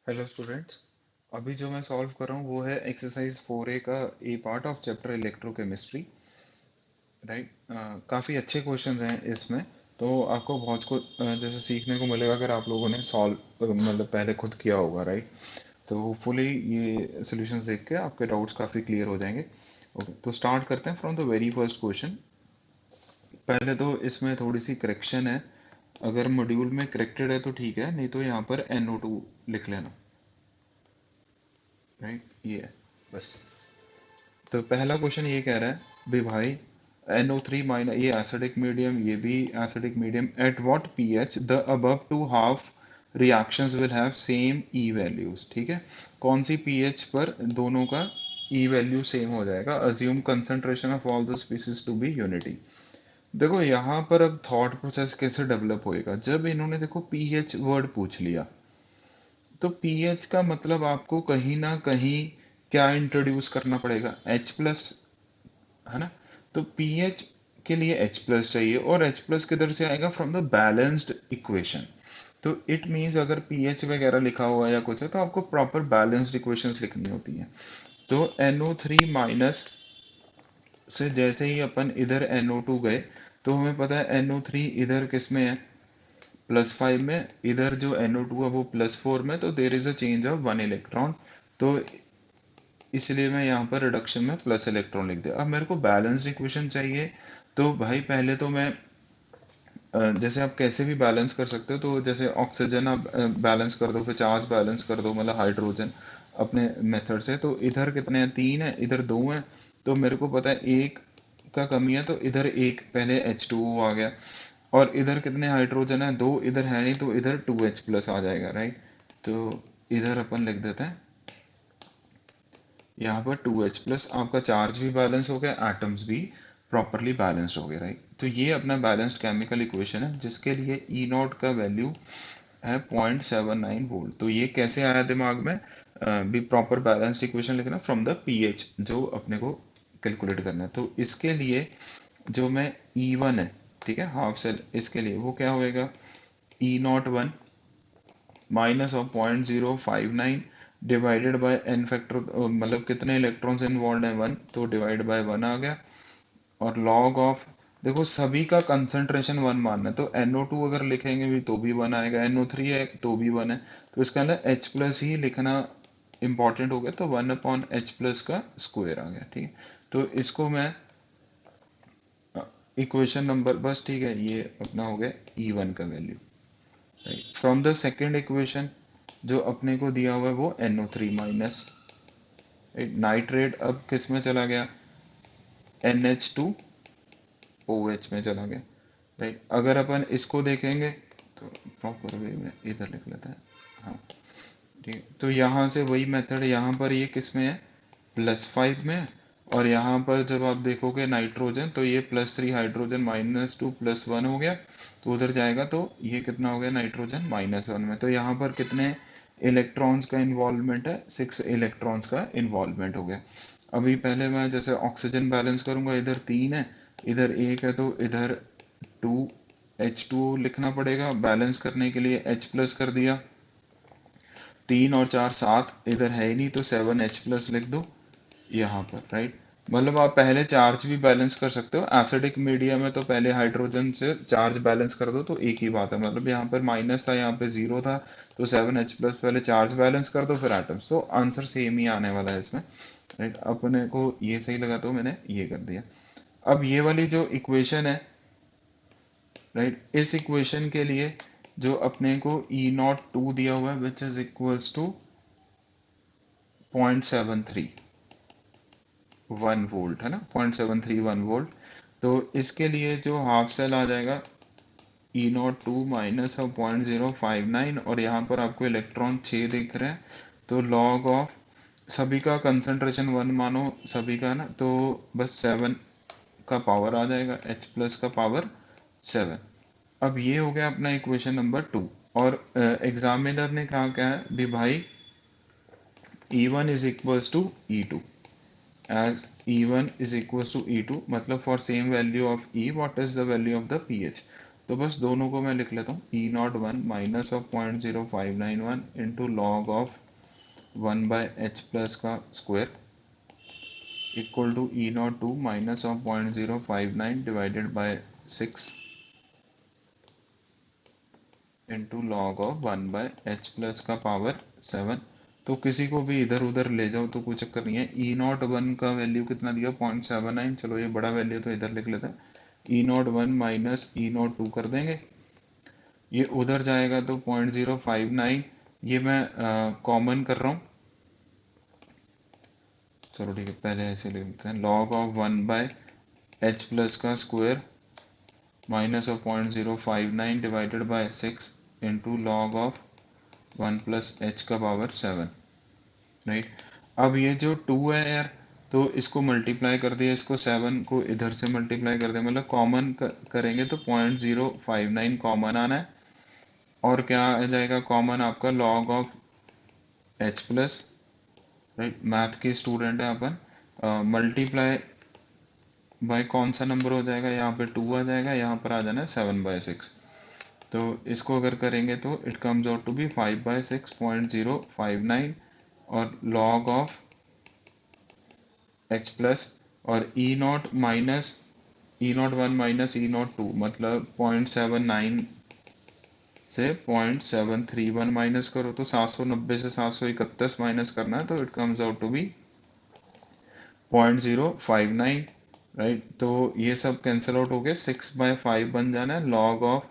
Hello students. अभी जो मैं सॉल्व कर रहा हूँ वो है एक्सरसाइज 4A का A part of chapter electrochemistry. Right. काफ़ी अच्छे क्वेश्चंस हैं इसमें। तो आपको बहुत कुछ जैसे सीखने को मिलेगा अगर आप लोगों ने सॉल्व मतलब पहले खुद किया होगा। राइट। तो होपफुली ये सॉल्यूशंस देख के आपके डाउट्स काफ़ी क्लियर हो जाएंगे। ओके, तो स्टार्ट करते हैं from the very first question. पहले तो इसमें थोड़ी सी करेक्शन है। अगर मॉड्यूल में करेक्टेड है तो ठीक है, नहीं तो यहाँ पर NO2 लिख लेना। राइट, ये है बस। तो पहला क्वेश्चन ये कह रहा है भी भाई NO3 माइनस, ये एसिडिक मीडियम, ये भी acidic medium, at what pH the above two half reactions will have same E values. ठीक है, कौन सी पीएच पर दोनों का ई वैल्यू सेम हो जाएगा। Assume concentration of all the species to be unity. देखो यहाँ पर अब थॉट प्रोसेस कैसे डेवलप होएगा, जब इन्होंने देखो पीएच वर्ड पूछ लिया तो पीएच का मतलब आपको कहीं ना कहीं क्या इंट्रोड्यूस करना पड़ेगा, H प्लस, है ना। तो पीएच के लिए H प्लस चाहिए और H प्लस किधर से आएगा, फ्रॉम द बैलेंस्ड इक्वेशन। तो इट मीन्स अगर पीएच वगैरह लिखा हुआ है या कुछ है तो आपको प्रॉपर बैलेंस्ड इक्वेशंस लिखनी होती हैं। तो NO3 माइनस से जैसे ही अपन इधर NO2 गए तो हमें पता है NO3 इधर किस में है, +5 में। इधर जो NO2 है वो +4 में, तो there is a change of 1 electron. तो इसलिए मैं यहाँ पर रिडक्शन में प्लस इलेक्ट्रॉन लिख दिया। अब मेरे को बैलेंस्ड इक्वेशन चाहिए। तो भाई पहले तो मैं जैसे आप कैसे भी बैलेंस कर सकते हो, तो जैसे ऑक्सीजन आप बैलेंस कर दो, फिर चार्ज बैलेंस कर दो, मतलब हाइड्रोजन अपने मेथड से। तो इधर कितने हैं, 3 है, इधर 2 है। तो मेरे को पता है एक का कमी है, तो इधर एक पहले H2O आ गया। और इधर कितने हाइड्रोजन है, 2, इधर है नहीं तो इधर 2H प्लस आ जाएगा। राइट। तो इधर अपन लिख देते हैं यहाँ पर 2H प्लस, आपका चार्ज भी बैलेंस हो गया, एटम्स भी प्रॉपरली बैलेंस्ड हो गए। राइट। तो ये अपना बैलेंस्ड केमिकल इक्वेशन है जिसके लिए ई नॉट का वैल्यू है 0.79 वोल्ट। तो ये कैसे आया दिमाग में, भी प्रॉपर बैलेंस्ड इक्वेशन लिखना फ्रॉम द पीएच जो अपने को कैलकुलेट करना है। तो इसके लिए जो मैं E1 है, ठीक है, हाफ सेल, इसके लिए वो क्या होएगा, E01 minus of 0.059 divided by n factor, मतलब कितने इलेक्ट्रॉन्स इन्वॉल्व हैं, 1, तो डिवाइड बाय 1 आ गया। और लॉग ऑफ, देखो सभी का कंसंट्रेशन 1 मानना है, तो NO2 अगर लिखेंगे भी तो भी 1 आएगा, NO3 है तो भी 1 है। तो इसका मतलब H प्लस ही लिखना इंपॉर्टेंट हो गया, तो 1/H प्लस का स्क्वायर आ गया। ठीक है, तो इसको मैं इक्वेशन नंबर, बस ठीक है, ये अपना हो गया E1 का value. From the second equation जो अपने को दिया हुआ है वो NO3 माइनस नाइट्रेट, अब किस में चला गया, NH2OH में चला गया। राइट। अगर अपन इसको देखेंगे तो प्रॉपर वे में इधर लिख लेते हैं। हाँ, ठीक है, तो यहाँ से वही मेथड, यहाँ पर ये किस में है, +5 में। और यहाँ पर जब आप देखोगे नाइट्रोजन, तो ये +3 हाइड्रोजन, -2 +1 हो गया। तो उधर जाएगा तो ये कितना हो गया, नाइट्रोजन -1 में। तो यहाँ पर कितने इलेक्ट्रॉन्स का इन्वॉल्वमेंट है, 6 इलेक्ट्रॉन्स का इन्वॉल्वमेंट हो गया। अभी पहले मैं जैसे ऑक्सीजन बैलेंस करूंगा, इधर 3 है, इधर 1 है, तो इधर 2H2O लिखना पड़ेगा। बैलेंस करने के लिए H प्लस कर दिया, 3 और 4 7, इधर है ही नहीं तो 7H प्लस लिख दो यहाँ पर। राइट। मतलब आप पहले चार्ज भी बैलेंस कर सकते हो, एसिडिक मीडियम में तो पहले हाइड्रोजन से चार्ज बैलेंस कर दो तो एक ही बात है। मतलब यहाँ पर माइनस था, यहाँ पे 0 था, तो 7H प्लस पहले चार्ज बैलेंस कर दो फिर एटम्स, तो आंसर सेम ही आने वाला है इसमें। राइट। अपने को ये सही लगा तो मैंने ये कर दिया। अब ये वाली जो इक्वेशन है, राइट, इस इक्वेशन के लिए जो अपने को E02 दिया हुआ है which is equals to 0.731 volt, है ना, 0.731 वोल्ट। तो इसके लिए जो हाफ सेल आ जाएगा E02 माइनस ऑफ 0.059, और यहाँ पर आपको इलेक्ट्रॉन 6 दिख रहे हैं। तो लॉग ऑफ सभी का कंसंट्रेशन 1 मानो, सभी का ना, तो बस 7 का पावर आ जाएगा, H प्लस का पावर 7। अब ये हो गया अपना इक्वेशन नंबर 2। और एग्जामिनर ने कहा क्या है भी भाई E1 is equals to E2, as E1 is equals to E2, मतलब for same value of E what is the value of the pH। तो बस दोनों को मैं लिख लेता हूँ, E not one minus of 0.0591 into log of 1/h plus का square equal to E not two minus of 0.059 divided by 6 into log of 1/h plus का पावर 7। तो किसी को भी इधर उधर ले जाओ तो कोई चक्कर नहीं है। ई नॉट वन का वैल्यू कितना दिया, 0.79। चलो ये बड़ा वैल्यू तो इधर लिख लेते हैं, E not one minus E not two कर देंगे, ये उधर जाएगा तो 0.059, ये मैं कॉमन कर रहा हूँ। चलो ठीक है, पहले ऐसे लिख लेते हैं, लॉग ऑफ 1/h प्लस का square minus of 0.059 divided by 6 into log of 1 plus h का पावर 7, राइट। अब ये जो 2 है यार, तो इसको मल्टीप्लाई कर दिया, इसको 7 को इधर से मल्टीप्लाई कर दिया, मतलब कॉमन करेंगे तो 0.059 कॉमन आना है, और क्या आ जाएगा कॉमन आपका, log of h plus, right, math के स्टूडेंट है अपन, मल्टीप्लाई बाय कौन सा नंबर हो जाएगा, यहाँ पे 2 आ जाएगा, यहाँ पर आ जाना है 7/6। तो इसको अगर करेंगे तो it comes out to be 5/6.059, और लॉग ऑफ h प्लस, और E not minus E not one minus E not two, मतलब 0.79 से 0.731 माइनस करो तो 790 से 731 माइनस करना है, तो it comes out to be 0.059, right. तो ये सब कैंसिल आउट हो गए, 6/5 बन जाना है, log of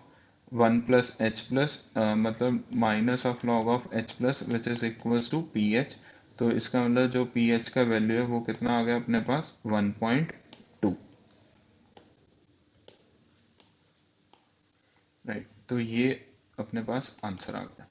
1 plus H plus, मतलब minus of log of H plus which is equals to P H. तो इसका मतलब जो पी एच का वैल्यू है वो कितना आ गया अपने पास, 1.2, राइट। तो ये अपने पास आंसर आ गया।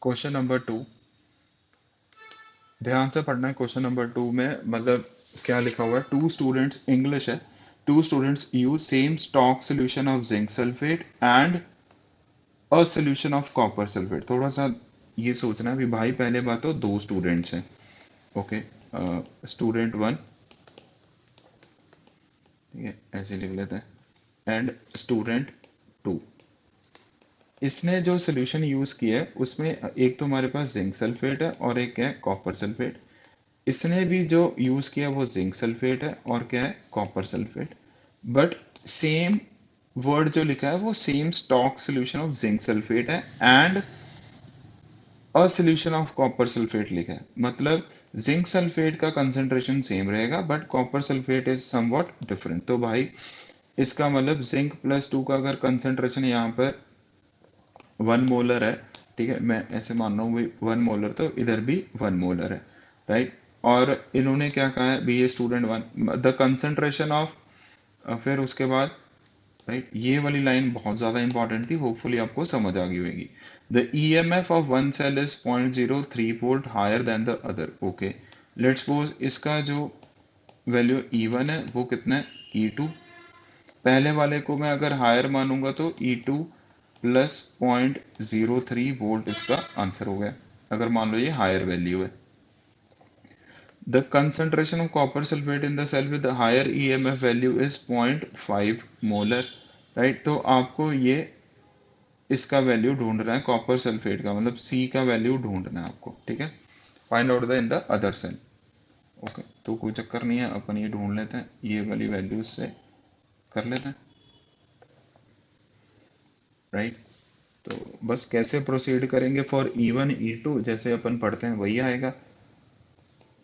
क्वेश्चन नंबर 2, ध्यान से पढ़ना है। क्वेश्चन नंबर 2 में मतलब क्या लिखा हुआ है, टू स्टूडेंट्स, इंग्लिश है, two students use same stock solution of zinc sulphate and a solution of copper sulphate. थोड़ा सा ये सोचना है भी भाई, पहले बात तो दो स्टूडेंट्स हैं, ओके, स्टूडेंट वन, ठीक है, ऐसे लिख लेते हैं, एंड स्टूडेंट टू। इसने जो सोल्यूशन यूज किया है उसमें एक तो हमारे पास जिंक सल्फेट है और एक है कॉपर सल्फेट। इसने भी जो यूज किया वो जिंक सल्फेट है और क्या है, copper sulphate, but same word जो लिखा है वो same stock solution of zinc sulphate है and a solution of copper sulphate लिखा है। मतलब जिंक सल्फेट का कंसेंट्रेशन सेम रहेगा but copper sulphate is somewhat different. तो भाई इसका मतलब जिंक प्लस टू का अगर कंसेंट्रेशन यहाँ पर 1 मोलर है, ठीक है, मैं ऐसे मान रहा हूँ 1 मोलर, तो इधर भी 1 मोलर है, राइट। और इन्होंने क्या कहा है, be a student one, the concentration of, फिर उसके बाद, राइट, ये वाली लाइन बहुत ज्यादा इंपॉर्टेंट थी, होपफुली आपको समझ आ गई होगी। The EMF of one cell is 0.03 volt higher than the other, okay. Let's suppose इसका जो वैल्यू E1 है वो कितना है, E2। पहले वाले को मैं अगर हायर मानूंगा तो E2 प्लस 0.03 वोल्ट इसका आंसर हो गया, अगर मान लो ये हायर वैल्यू है। The concentration of copper sulphate in the cell with higher EMF value is 0.5 molar, right. तो आपको ये इसका वैल्यू ढूंढना है कॉपर सल्फेट का, मतलब सी का वैल्यू ढूंढना है आपको, ठीक है। Find out the in the other cell, okay. तो कोई चक्कर नहीं है, अपन ये ढूंढ लेते हैं, ये वाली वैल्यू से कर लेते हैं, राइट। तो बस कैसे प्रोसीड करेंगे फॉर E1 E2, जैसे अपन पढ़ते हैं वही आएगा।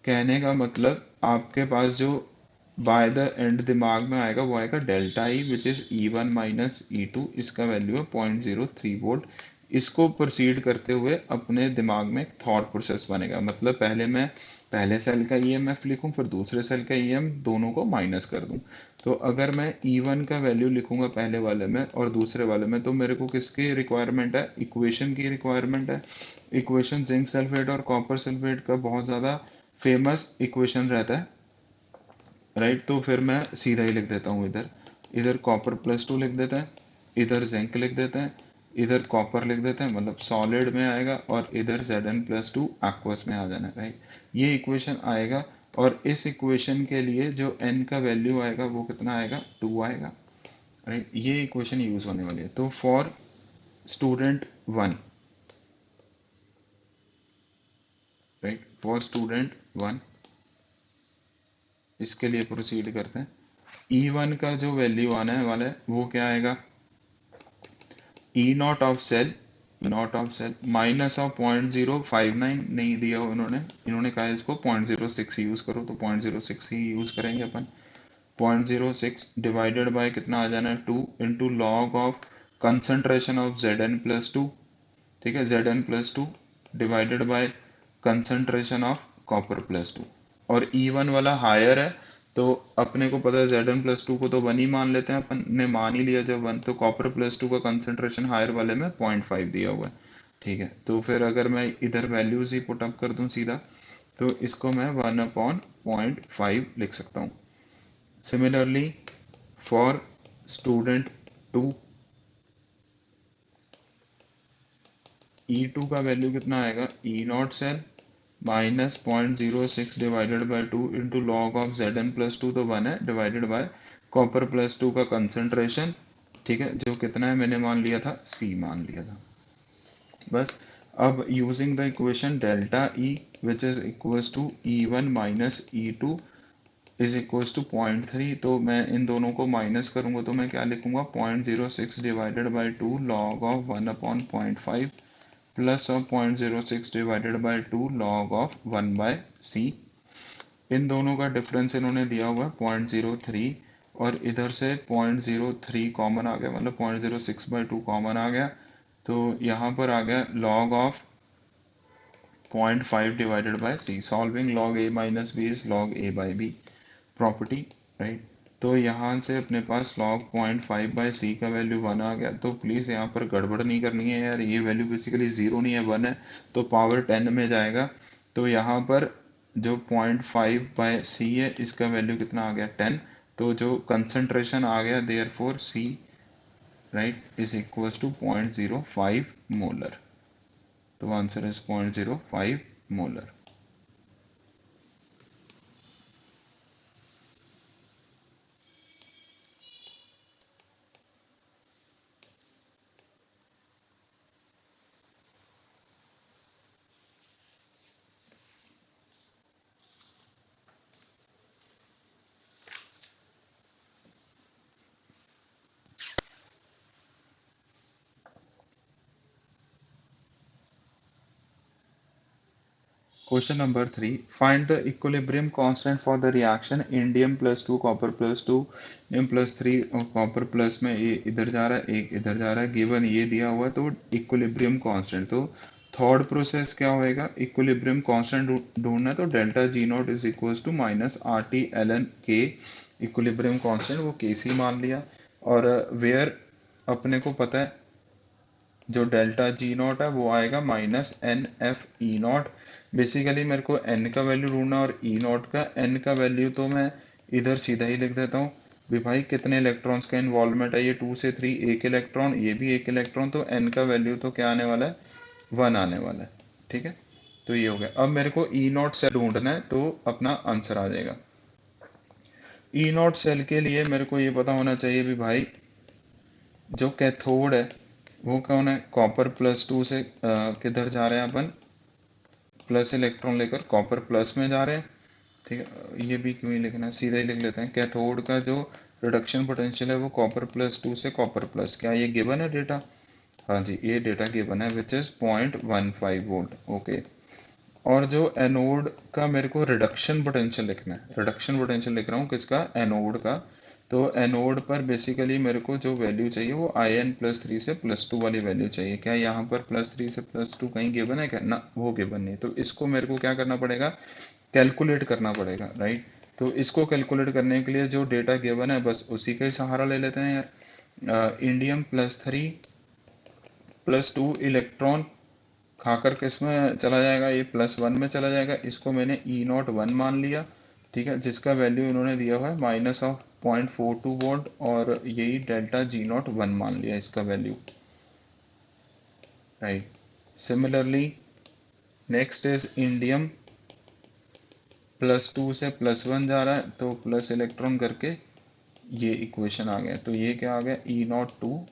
कहने का मतलब आपके पास जो बाय द एंड दिमाग में आएगा वो आएगा delta E which is E1 minus E2, इसका वैल्यू है 0.03 वोल्ट। इसको प्रोसीड करते हुए अपने दिमाग में एक थॉट प्रोसेस बनेगा, मतलब पहले मैं पहले सेल का ईएमएफ लिखूं, फिर दूसरे सेल का ईएम, दोनों को माइनस कर दूं। तो अगर मैं E1 का वैल्यू लिखूंगा पहले वाले में और दूसरे वाले में, तो मेरे को किसकी रिक्वायरमेंट है, इक्वेशन की रिक्वायरमेंट है। इक्वेशन जिंक सल्फेट और कॉपर सल्फेट का बहुत ज़्यादा फेमस इक्वेशन रहता है, राइट। तो फिर मैं सीधा ही लिख देता हूँ, इधर इधर कॉपर +2 लिख देते हैं, इधर जिंक लिख देते हैं, इधर कॉपर लिख देते हैं, मतलब सॉलिड में आएगा, और इधर Zn+2 एक्वस में आ जाना है, राइट। ये इक्वेशन आएगा, और इस इक्वेशन के लिए जो n का वैल्यू आएगा वो कितना आएगा, 2 आएगा, राइट। ये इक्वेशन यूज होने वाली है। तो for student 1, right, for student 1 इसके लिए प्रोसीड करते हैं। E1 का जो वैल्यू आने वाला है वो क्या आएगा, E0 of cell minus of 0.059 नहीं दिया हो इन्होंने कहा इसको 0.06 यूज करो, तो 0.06 ही यूज करेंगे अपन। 0.06 डिवाइडेड बाय कितना आ जाना है, 2 into log of concentration of Zn+2, ठीक है, Zn+2 divided by concentration of कॉपर+2। और E1 वाला हायर है, तो अपने को पता है Zn+2 को तो 1 ही मान लेते हैं, अपन ने मान ही लिया जब 1, तो कॉपर+2 का कंसंट्रेशन हायर वाले में 0.5 दिया हुआ है, ठीक है। तो फिर अगर मैं इधर वैल्यूज ही पुट अप कर दूं सीधा, तो इसको मैं 1/0.5 लिख सकता हूँ। सिमिलरली फॉर स्टूडेंट 2, E2 का वैल्यू कितना आएगा, E0 cell minus 0.06 divided by 2 into log of Zn+2 तो 1 है, डिवाइडेड बाय कॉपर+2 का कंसंट्रेशन, ठीक है, जो कितना है मैंने मान लिया था, C मान लिया था, बस। अब using the equation delta E which is equals to E1 minus E2 is equals to 0.3, तो मैं इन दोनों को माइनस करूंगा, तो मैं क्या लिखूंगा, 0.06 divided by 2 log of 1/0.5 plus of 0.06 divided by 2 log of 1/c। इन दोनों का डिफरेंस इन्होंने दिया हुआ है 0.03, और इधर से 0.03 कॉमन आ गया, मतलब 0.06/2 कॉमन आ गया, तो यहाँ पर आ गया log of 0.5 divided by c। Solving log a minus b is log a by b property, right. तो यहाँ से अपने पास log 0.5/c का वैल्यू 1 आ गया। तो प्लीज़ यहाँ पर गड़बड़ नहीं करनी है यार, ये वैल्यू बेसिकली 0 नहीं है, 1 है, तो पावर 10 में जाएगा। तो यहाँ पर जो 0.5/c है इसका वैल्यू कितना आ गया, 10। तो जो कंसंट्रेशन आ गया therefore c, right, is equals to 0.05 molar. तो answer is 0.05 molar. Question number 3. Find the equilibrium constant for the reaction indium +2 copper +2 indium +3 और copper plus में ये इधर जा रहा है, एक इधर जा रहा है, गिवन ये दिया हुआ है, तो इक्विलिब्रियम कांस्टेंट। तो थर्ड प्रोसेस क्या होएगा, इक्विलिब्रियम कांस्टेंट ढूंढना है, तो delta G0 is equals to minus RT ln K। Equilibrium constant वो Kc मान लिया, और वेयर अपने को पता है जो डेल्टा G0 है वो आएगा -NF E0। बेसिकली मेरे को n का वैल्यू ढूंढना, और E0 का, n का वैल्यू तो मैं इधर सीधा ही लिख देता हूँ भी भाई कितने इलेक्ट्रॉन्स का इन्वॉल्वमेंट है, ये 2 से 3 एक इलेक्ट्रॉन, ये भी एक इलेक्ट्रॉन, तो n का वैल्यू तो क्या आने वाला है, 1 आने वाला है, ठीक है। तो ये हो गया। अब मेरे को E0 सेल ढूंढना है, तो अपना आंसर आ जाएगा। E0 सेल के लिए मेरे को ये पता होना चाहिए भी भाई जो कैथोड है वो कौन है, कॉपर+2 से किधर जा रहे हैं अपन, प्लस इलेक्ट्रॉन लेकर कॉपर प्लस में जा रहे हैं, ठीक है। ये भी क्यों ही लिखना है, सीधा ही लिख लेते हैं। कैथोड का जो रिडक्शन पोटेंशियल है वो कॉपर+2 से कॉपर प्लस, क्या ये गिवन है डेटा, हाँ जी ये डेटा गिवन है, विच इज 0.15 वोल्ट, ओके। और जो एनोड का मेरे को रिडक्शन पोटेंशियल लिखना है, रिडक्शन पोटेंशियल लिख रहा हूँ किसका, एनोड का, तो एनोड पर बेसिकली मेरे को जो वैल्यू चाहिए वो In+3 से +2 वाली वैल्यू चाहिए। क्या यहाँ पर +3 से +2 कहीं गिवन है क्या? ना, वो गिवन नहीं। तो इसको मेरे को क्या करना पड़ेगा, कैलकुलेट करना पड़ेगा, राइट। तो इसको कैलकुलेट करने के लिए जो डेटा गिवन है बस उसी का ही सहारा ले लेते हैं यार। इंडियम +3 +2 इलेक्ट्रॉन खाकर किसमें चला जाएगा, ये +1 में चला जाएगा। इसको मैंने E01 मान लिया, ठीक है, जिसका वैल्यू इन्होंने दिया हुआ है -0.42 वोल्ट, और यही डेल्टा G01 मान लिया इसका value, right. Similarly next is indium +2 से +1 जा रहा है, तो प्लस इलेक्ट्रॉन करके ये इक्वेशन आ गया। तो ये क्या आ गया, E02,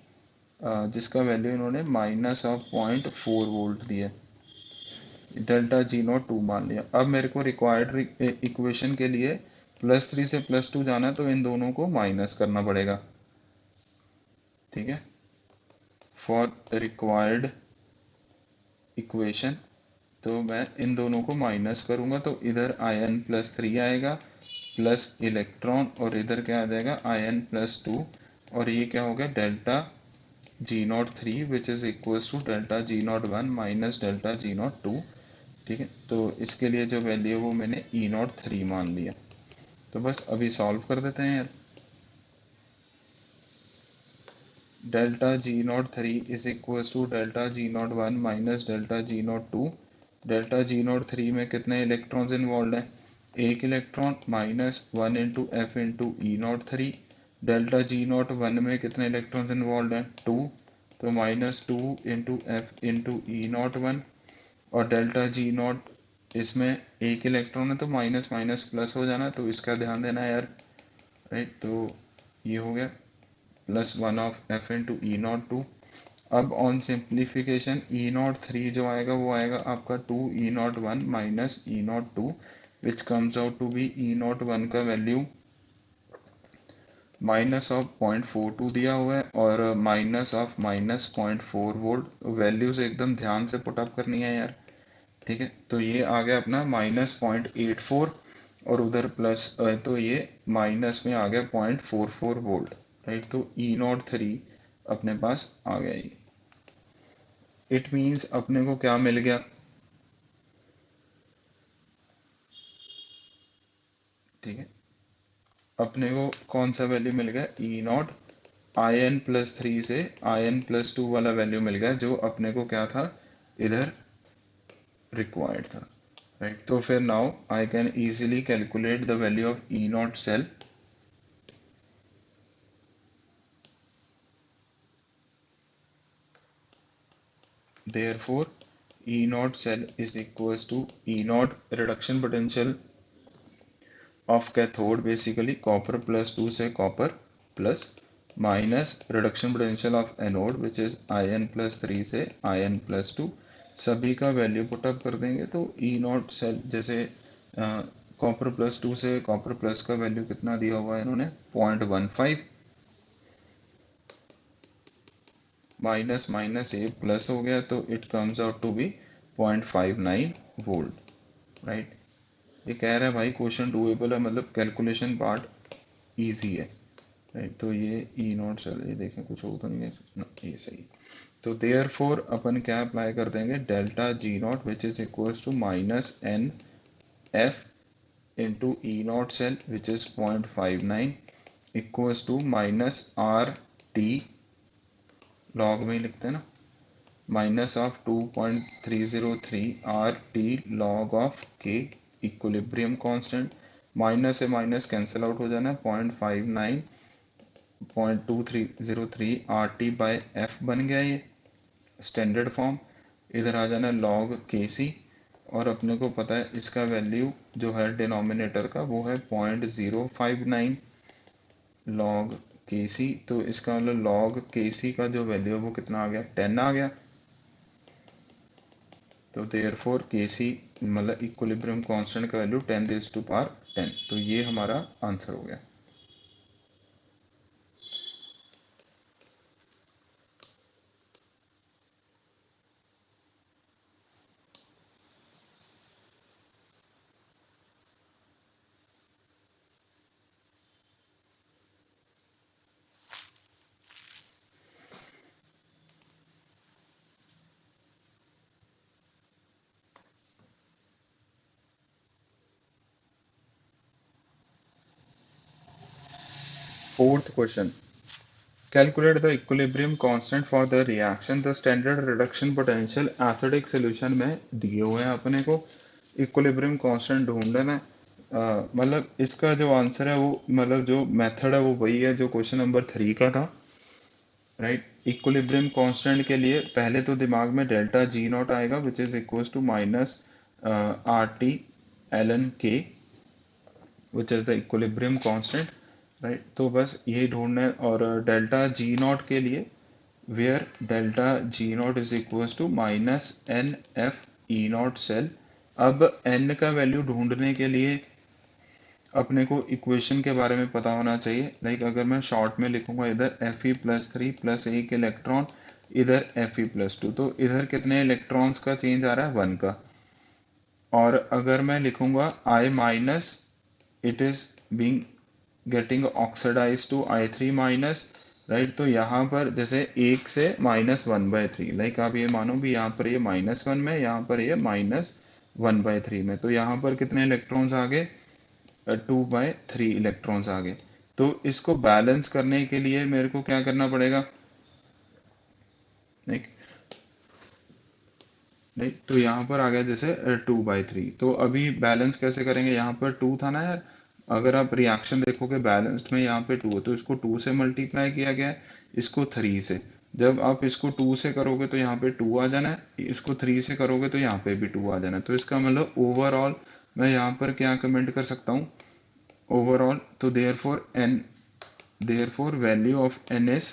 जिसका वैल्यू इन्होंने -0.4 वोल्ट दिया, डेल्टा G02 मान लिया। अब मेरे को रिक्वायर्ड इक्वेशन के लिए +3 से +2 जाना है, तो इन दोनों को माइनस करना पड़ेगा, ठीक है। फॉर रिक्वायर्ड इक्वेशन, तो मैं इन दोनों को माइनस करूंगा, तो इधर In+3 आएगा प्लस इलेक्ट्रॉन, और इधर क्या आ जाएगा In+2, और ये क्या हो गया, delta G03 which is equal to delta G01 minus delta G02, ठीक है। तो इसके लिए जो वैल्यू है वो मैंने E03 मान लिया। तो बस अभी सॉल्व कर देते हैं यार। Delta G03 is equal to delta G01 minus delta G02। Delta G03 में कितने इलेक्ट्रॉन्स इन्वॉल्व हैं, एक electron, -1 × F × E03। Delta G01 में कितने इलेक्ट्रॉन्स इन्वॉल्व हैं, 2, तो -2 × F × E01। और डेल्टा G0 इसमें एक इलेक्ट्रॉन है, तो माइनस माइनस प्लस हो जाना, तो इसका ध्यान देना है यार, राइट। तो ये हो गया +1 ऑफ F × E02। अब ऑन सिंप्लीफिकेशन E03 जो आएगा वो आएगा आपका 2E01 minus E02, which comes out to be E01 का वैल्यू -0.42 दिया हुआ है, और -0.4 वोल्ट। वैल्यूज एकदम ध्यान से पुट अप करनी है यार, ठीक है। तो ये आ गया अपना -0.84, और उधर प्लस, तो ये माइनस में आ गया 0.44 वोल्ट, राइट। तो E03 अपने पास आ गया। ये इट मीन्स अपने को क्या मिल गया, ठीक है, अपने को कौन सा वैल्यू मिल गया, E0 In+3 से In+2 वाला वैल्यू मिल गया, जो अपने को क्या था, इधर रिक्वायर्ड था, राइट। तो फिर now I can easily calculate the value of E0 cell. Therefore, E0 cell is equals to E0 reduction potential of cathode, basically copper +2 से copper plus, minus reduction potential of anode which is In+3 से In+2। सभी का value put up कर देंगे, तो E0 cell जैसे copper +2 से copper plus का वैल्यू कितना दिया हुआ है इन्होंने, 0.15, माइनस माइनस ए प्लस हो गया, तो it comes out to be 0.59 volt, right. ये कह रहा है भाई क्वेश्चन डूएबल है, मतलब कैलकुलेशन पार्ट इजी है, राइट। तो ये E0 चल, ये देखें कुछ हो तो नहीं है ना, ये सही। तो देयर फोर अपन क्या अप्लाई कर देंगे, delta G0 which is equals to -NF into E0 cell which is 0.59 equals to -RT, log में ही लिखते हैं ना, -2.303 RT log of K, equilibrium constant. Minus से माइनस कैंसिल आउट हो जाना है, 0.59.2303 RT बाय F बन गया ये स्टैंडर्ड फॉर्म। इधर आ जाना log KC, और अपने को पता है इसका वैल्यू जो है डिनोमिनेटर का वो है 0.059 log KC। तो इसका मतलब log KC का जो वैल्यू है वो कितना आ गया, 10 आ गया। तो देयरफॉर Kc मतलब इक्विलिब्रियम कांस्टेंट का वैल्यू 10⁻10। तो ये हमारा आंसर हो गया। Fourth question, calculate the equilibrium constant for the reaction the standard reduction potential acidic solution में दिए हुए हैं अपने को। इक्विलिब्रियम कांस्टेंट ढूंढना है। मतलब इसका जो आंसर है वो, मतलब जो मेथड है वो वही है जो क्वेश्चन नंबर 3 का था, राइट। इक्विलिब्रियम कांस्टेंट के लिए पहले तो दिमाग में डेल्टा जी नॉट आएगा which is equals to minus R T L N K which is the equilibrium constant, right. तो बस ये ढूंढना है। और डेल्टा जी नॉट के लिए where delta G nought is equals to minus n F E not cell. अब n का वैल्यू ढूंढने के लिए अपने को इक्वेशन के बारे में पता होना चाहिए। लाइक अगर मैं शॉर्ट में लिखूंगा इधर Fe+3 प्लस एक इलेक्ट्रॉन, इधर Fe+2, तो इधर कितने इलेक्ट्रॉन्स का चेंज आ रहा है, 1 का। और अगर मैं लिखूंगा I minus, it is being getting oxidise to I3 minus, right. तो यहाँ पर जैसे 1 से -1/3, लाइक आप ये मानो भी यहाँ पर ये -1 में, यहाँ पर ये -1/3 में, तो यहाँ पर कितने इलेक्ट्रॉन्स आ गए, 2/3 इलेक्ट्रॉन्स आ गए। तो इसको बैलेंस करने के लिए मेरे को क्या करना पड़ेगा, नहीं नहीं, तो यहाँ पर आ गया जैसे 2/3। तो अभी बैलेंस कैसे करेंगे, यहाँ पर 2 था ना यार। अगर आप रिएक्शन देखोगे बैलेंस्ड में यहाँ पे 2 है, तो इसको 2 से मल्टीप्लाई किया गया है, इसको 3 से। जब आप इसको 2 से करोगे तो यहाँ पे 2 आ जाना है, इसको 3 से करोगे तो यहाँ पे भी 2 आ जाना है। तो इसका मतलब ओवरऑल मैं यहाँ पर क्या कमेंट कर सकता हूँ, overall, तो therefore value of n is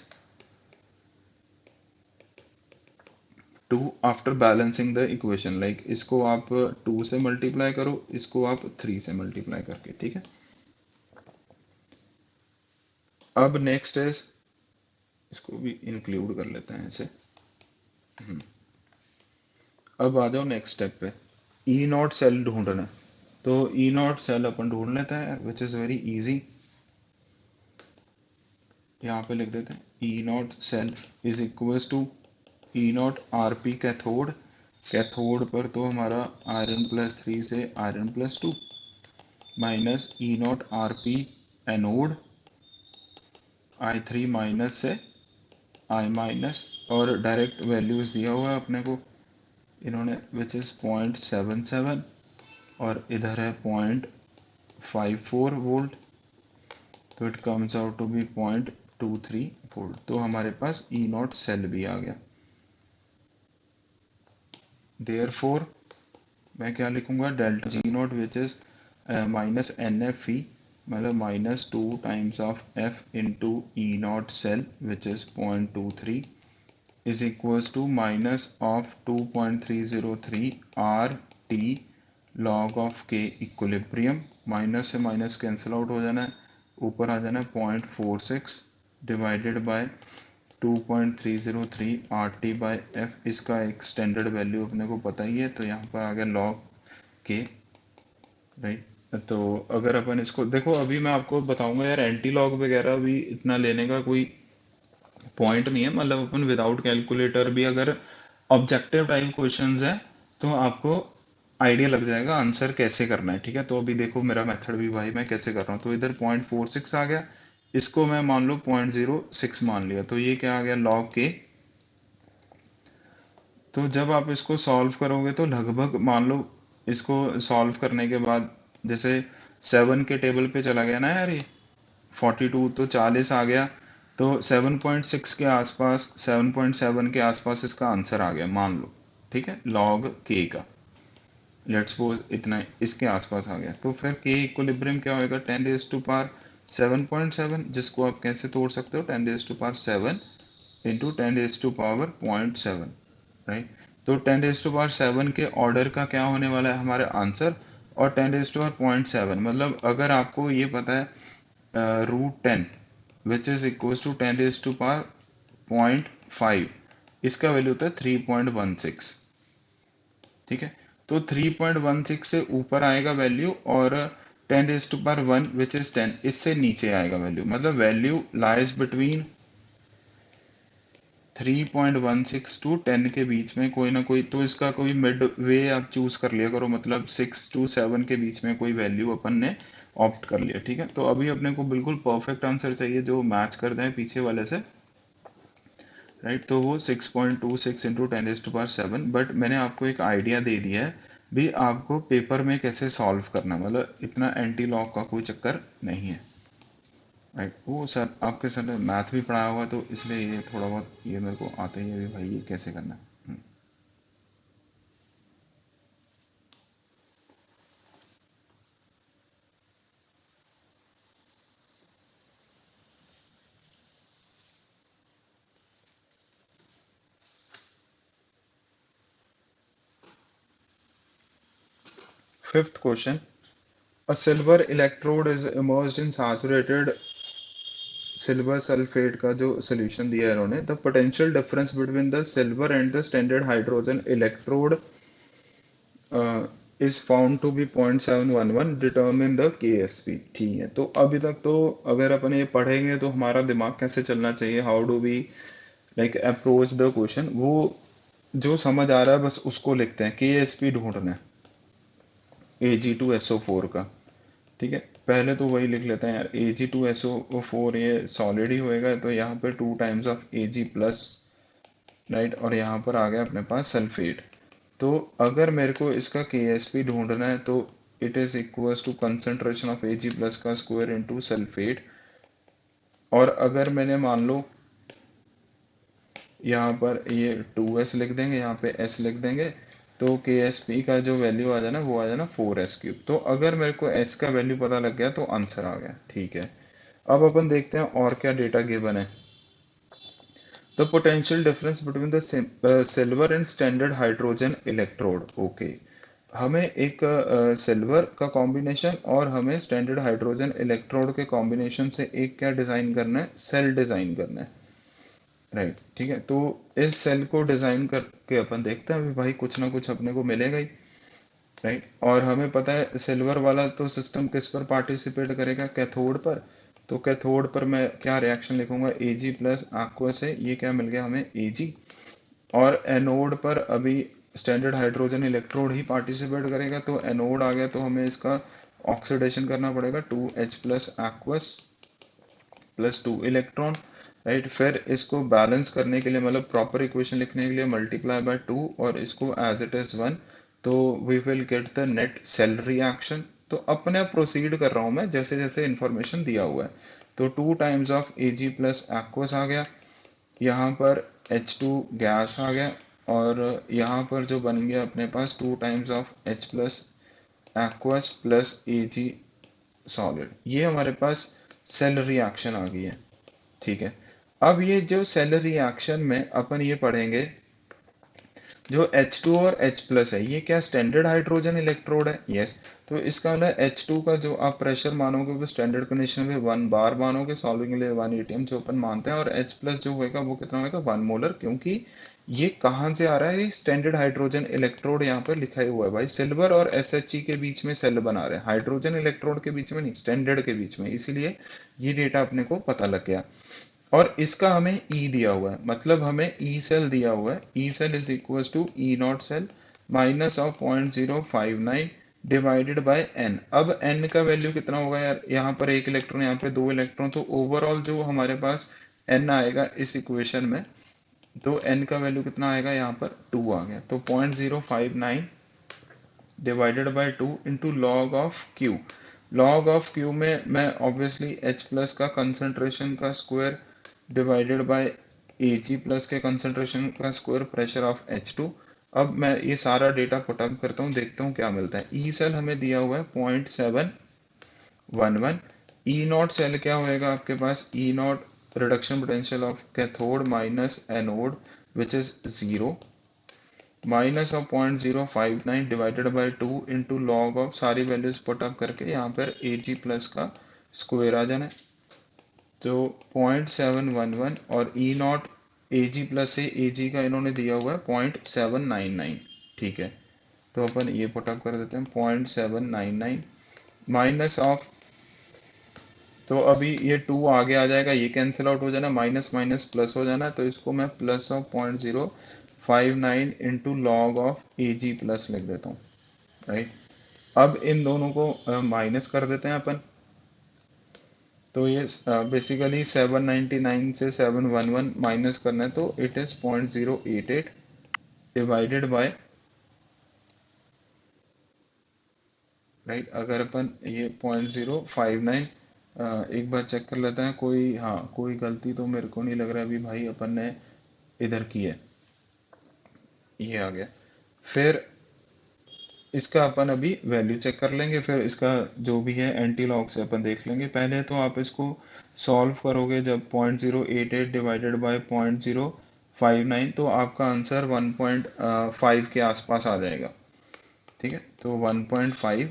2 after balancing the equation। like इसको आप 2 से मल्टीप्लाई करो, इसको आप 3 से मल्टीप्लाई करके, ठीक है। अब नेक्स्ट इज, इसको भी इंक्लूड कर लेते हैं इसे। अब आ जाओ नेक्स्ट स्टेप पे, ई नॉट सेल ढूंढना है। तो ई नॉट सेल अपन ढूंढ लेते हैं विच इज वेरी इजी। यहाँ पे लिख देते हैं E not cell is equals to E not R P cathode. Cathode पर तो हमारा Rn+3 से Rn+2 minus E not R P anode, I3 minus से I माइनस, और डायरेक्ट वैल्यूज दिया हुआ है अपने को इन्होंने विच इज 0.77, और इधर है 0.54 वोल्ट, तो it comes out to be 0.23 volt. तो हमारे पास ई नॉट सेल भी आ गया। देयरफॉर मैं क्या लिखूंगा, delta G nought which is minus n F E, मतलब -2 times of F into E not cell which is 0.23 is equals to minus of 2.303 R T log of K equilibrium. Minus से minus cancel out हो जाना है, ऊपर आ जाना है 0.46 divided by 2.303 R T by F. इसका एक स्टैंडर्ड वैल्यू अपने को पता ही है, तो यहाँ पर आ गया लॉग के, राइट। तो अगर अपन इसको देखो, अभी मैं आपको बताऊंगा यार, एंटी लॉग वगैरह भी इतना लेने का कोई पॉइंट नहीं है। मतलब अपन विदाउट कैलकुलेटर भी अगर ऑब्जेक्टिव टाइप क्वेश्चंस है तो आपको आइडिया लग जाएगा आंसर कैसे करना है, ठीक है। तो अभी देखो मेरा मेथड भी भाई मैं कैसे कर रहा हूँ। तो इधर 0.46 आ गया, इसको मैं मान लो 0.06 मान लिया, तो ये क्या आ गया, लॉग के। तो जब आप इसको सॉल्व करोगे तो लगभग मान लो, इसको सॉल्व करने के बाद जैसे 7 के टेबल पे चला गया ना यार ये 42, तो 40 आ गया। तो 7.6 के आसपास, 7.7 के आसपास इसका आंसर आ गया मान लो, ठीक है, लॉग के का। लेट्स सपोज इतना इसके आसपास आ गया, तो फिर के इक्विलिब्रियम क्या होगा, 10 रेज टू पावर 7.7, जिसको आप कैसे तोड़ सकते हो, 10 raise to power 7 into 10 raise to power 0.7, right. तो 10 रेज टू पावर 7 के ऑर्डर का क्या होने वाला है हमारा आंसर, और 10 रेज टू पावर 0.7 मतलब अगर आपको ये पता है √10 which is equal to 10 raise to power 0.5, इसका वैल्यू होता है 3.16, ठीक है। तो 3.16 से ऊपर आएगा वैल्यू, और 10 raise to power 1 which is 10 इससे नीचे आएगा वैल्यू। मतलब वैल्यू लाइज बिटवीन 3.16 टू 10 के बीच में कोई ना कोई, तो इसका कोई मिड वे आप चूज कर लिया करो, मतलब 6 टू 7 के बीच में कोई वैल्यू अपन ने ऑप्ट कर लिया, ठीक है। तो अभी अपने को बिल्कुल परफेक्ट आंसर चाहिए जो मैच कर दें पीछे वाले से, राइट। तो वो 6.26 इंटू 10⁻7, बट मैंने आपको एक आइडिया दे दिया है भी आपको पेपर में कैसे सॉल्व करना, मतलब इतना एंटी लॉग का कोई चक्कर नहीं है, राइट। वो सर आपके सर ने मैथ भी पढ़ाया हुआ, तो इसलिए ये थोड़ा बहुत ये मेरे को आता ही है भी भाई ये कैसे करना है। 5th question, a silver electrode is immersed in saturated silver sulphate का जो सोल्यूशन दिया है इन्होंने, the potential difference between the silver and the standard hydrogen electrode is found to be 0.711, determine the KSP। ठीक है, तो अभी तक तो अगर अपन ये पढ़ेंगे तो हमारा दिमाग कैसे चलना चाहिए, how do we like approach the question, वो जो समझ आ रहा है बस उसको लिखते हैं। KSP ढूंढना है Ag2SO4 का, ठीक है। पहले तो वही लिख लेते हैं यार, Ag2SO4 ये सॉलिड ही होएगा, तो यहाँ पे 2 times of Ag plus, right, और यहाँ पर आ गया अपने पास सल्फेट। तो अगर मेरे को इसका KSP ढूंढना है तो it is equals to concentration of Ag plus का स्क्वायर इनटू सल्फेट। और अगर मैंने मान लो यहाँ पर ये 2s लिख देंगे, यहाँ पे s लिख देंगे, तो KSP का जो वैल्यू आ जाना वो आ जाना 4s क्यूब। तो अगर मेरे को s का वैल्यू पता लग गया तो आंसर आ गया, ठीक है। अब अपन देखते हैं और क्या डेटा गिवन है। The potential difference between the silver and standard hydrogen electrode, okay. हमें एक सिल्वर का कॉम्बिनेशन और हमें स्टैंडर्ड हाइड्रोजन इलेक्ट्रोड के कॉम्बिनेशन से एक क्या डिजाइन करना है, सेल डिजाइन करना है, राइट, ठीक है। तो इस सेल को डिजाइन करके अपन देखते हैं अभी भाई कुछ ना कुछ अपने को मिलेगा ही, राइट। और हमें पता है सिल्वर वाला तो सिस्टम किस पर पार्टिसिपेट करेगा, कैथोड पर। तो कैथोड पर मैं क्या रिएक्शन लिखूंगा, Ag प्लस aqua से ये क्या मिल गया हमें, Ag। और एनोड पर अभी स्टैंडर्ड हाइड्रोजन इलेक्ट्रोड ही पार्टिसिपेट करेगा, तो एनोड आ गया, तो हमें इसका ऑक्सीडेशन करना पड़ेगा, 2H plus aqueous plus 2 electron, right. फिर इसको बैलेंस करने के लिए, मतलब प्रॉपर इक्वेशन लिखने के लिए मल्टीप्लाई बाय 2 और इसको एज इट इज 1, तो we will get the net cell reaction. तो अपने आप प्रोसीड कर रहा हूं मैं जैसे जैसे इंफॉर्मेशन दिया हुआ है। तो 2 times of Ag plus aqueous आ गया, यहाँ पर H2 गैस आ गया, और यहाँ पर जो बन गया अपने पास 2 times of H plus aqueous plus Ag solid, ये हमारे पास सेल रिएक्शन आ गई है, ठीक है। अब ये जो सेल रिएक्शन में अपन ये पढ़ेंगे, जो H2 और H प्लस है ये क्या स्टैंडर्ड हाइड्रोजन इलेक्ट्रोड है, यस। तो इसका मतलब H2 का जो आप प्रेशर मानोगे वो स्टैंडर्ड कंडीशन में 1 बार मानोगे, सॉल्विंग के लिए 1 atm जो अपन मानते हैं, और H प्लस जो होगा वो कितना होगा, 1 मोलर, क्योंकि ये कहाँ से आ रहा है, स्टैंडर्ड हाइड्रोजन इलेक्ट्रोड यहाँ पर लिखा ही हुआ है भाई, सिल्वर और SHE के बीच में सेल बना रहे हैं, हाइड्रोजन इलेक्ट्रोड के बीच में नहीं, स्टैंडर्ड के बीच में, इसीलिए ये डेटा अपने को पता लग गया। और इसका हमें E दिया हुआ है, मतलब हमें E सेल दिया हुआ है, E cell is equal to E nought cell minus of 0.059 divided by n। अब n का वैल्यू कितना होगा यार, यहाँ पर 1 इलेक्ट्रॉन, यहाँ पे 2 इलेक्ट्रॉन, तो ओवरऑल जो हमारे पास n आएगा इस इक्वेशन में, तो n का वैल्यू कितना आएगा, यहाँ पर 2 आ गया, तो 0.059 divided by 2 into log of Q. Log of Q में मैं ऑब्वियसली H प्लस का कंसंट्रेशन का square divided by Ag plus के कंसंट्रेशन का स्क्वायर प्रेशर ऑफ H2। अब मैं ये सारा डेटा पुटअप करता हूँ, देखता हूँ क्या मिलता है। ई सेल हमें दिया हुआ है 0.711, ई नॉट सेल क्या होएगा आपके पास, E not reduction potential of cathode minus anode which is 0, minus of 0.059 divided by 2 into log of सारी वैल्यूज पुटअप करके यहाँ पर Ag प्लस का स्क्वायर आ जाना है, तो 0.711, और ई नॉट Ag प्लस से Ag का इन्होंने दिया हुआ है 0.799, ठीक है। तो अपन ये पुटअप कर देते हैं 0.799 माइनस ऑफ तो अभी ये 2 आगे आ जाएगा, ये कैंसिल आउट हो जाना, माइनस माइनस प्लस हो जाना, तो इसको मैं plus of 0.059 into log of A G plus लिख देता हूँ, राइट। अब इन दोनों को माइनस कर देते हैं अपन। तो ये बेसिकली 799 से 711 माइनस करना है, तो it is 0.088 divided by, right. अगर अपन ये 0.059, एक बार चेक कर लेते हैं, कोई हाँ कोई गलती तो मेरे को नहीं लग रहा अभी भाई अपन ने इधर की है, ये आ गया। फिर इसका अपन अभी वैल्यू चेक कर लेंगे, फिर इसका जो भी है एंटी लॉग से अपन देख लेंगे। पहले तो आप इसको सॉल्व करोगे जब 0.088 डिवाइडेड बाय 0.059, तो आपका आंसर 1.5 के आसपास आ जाएगा, ठीक है। तो 1.5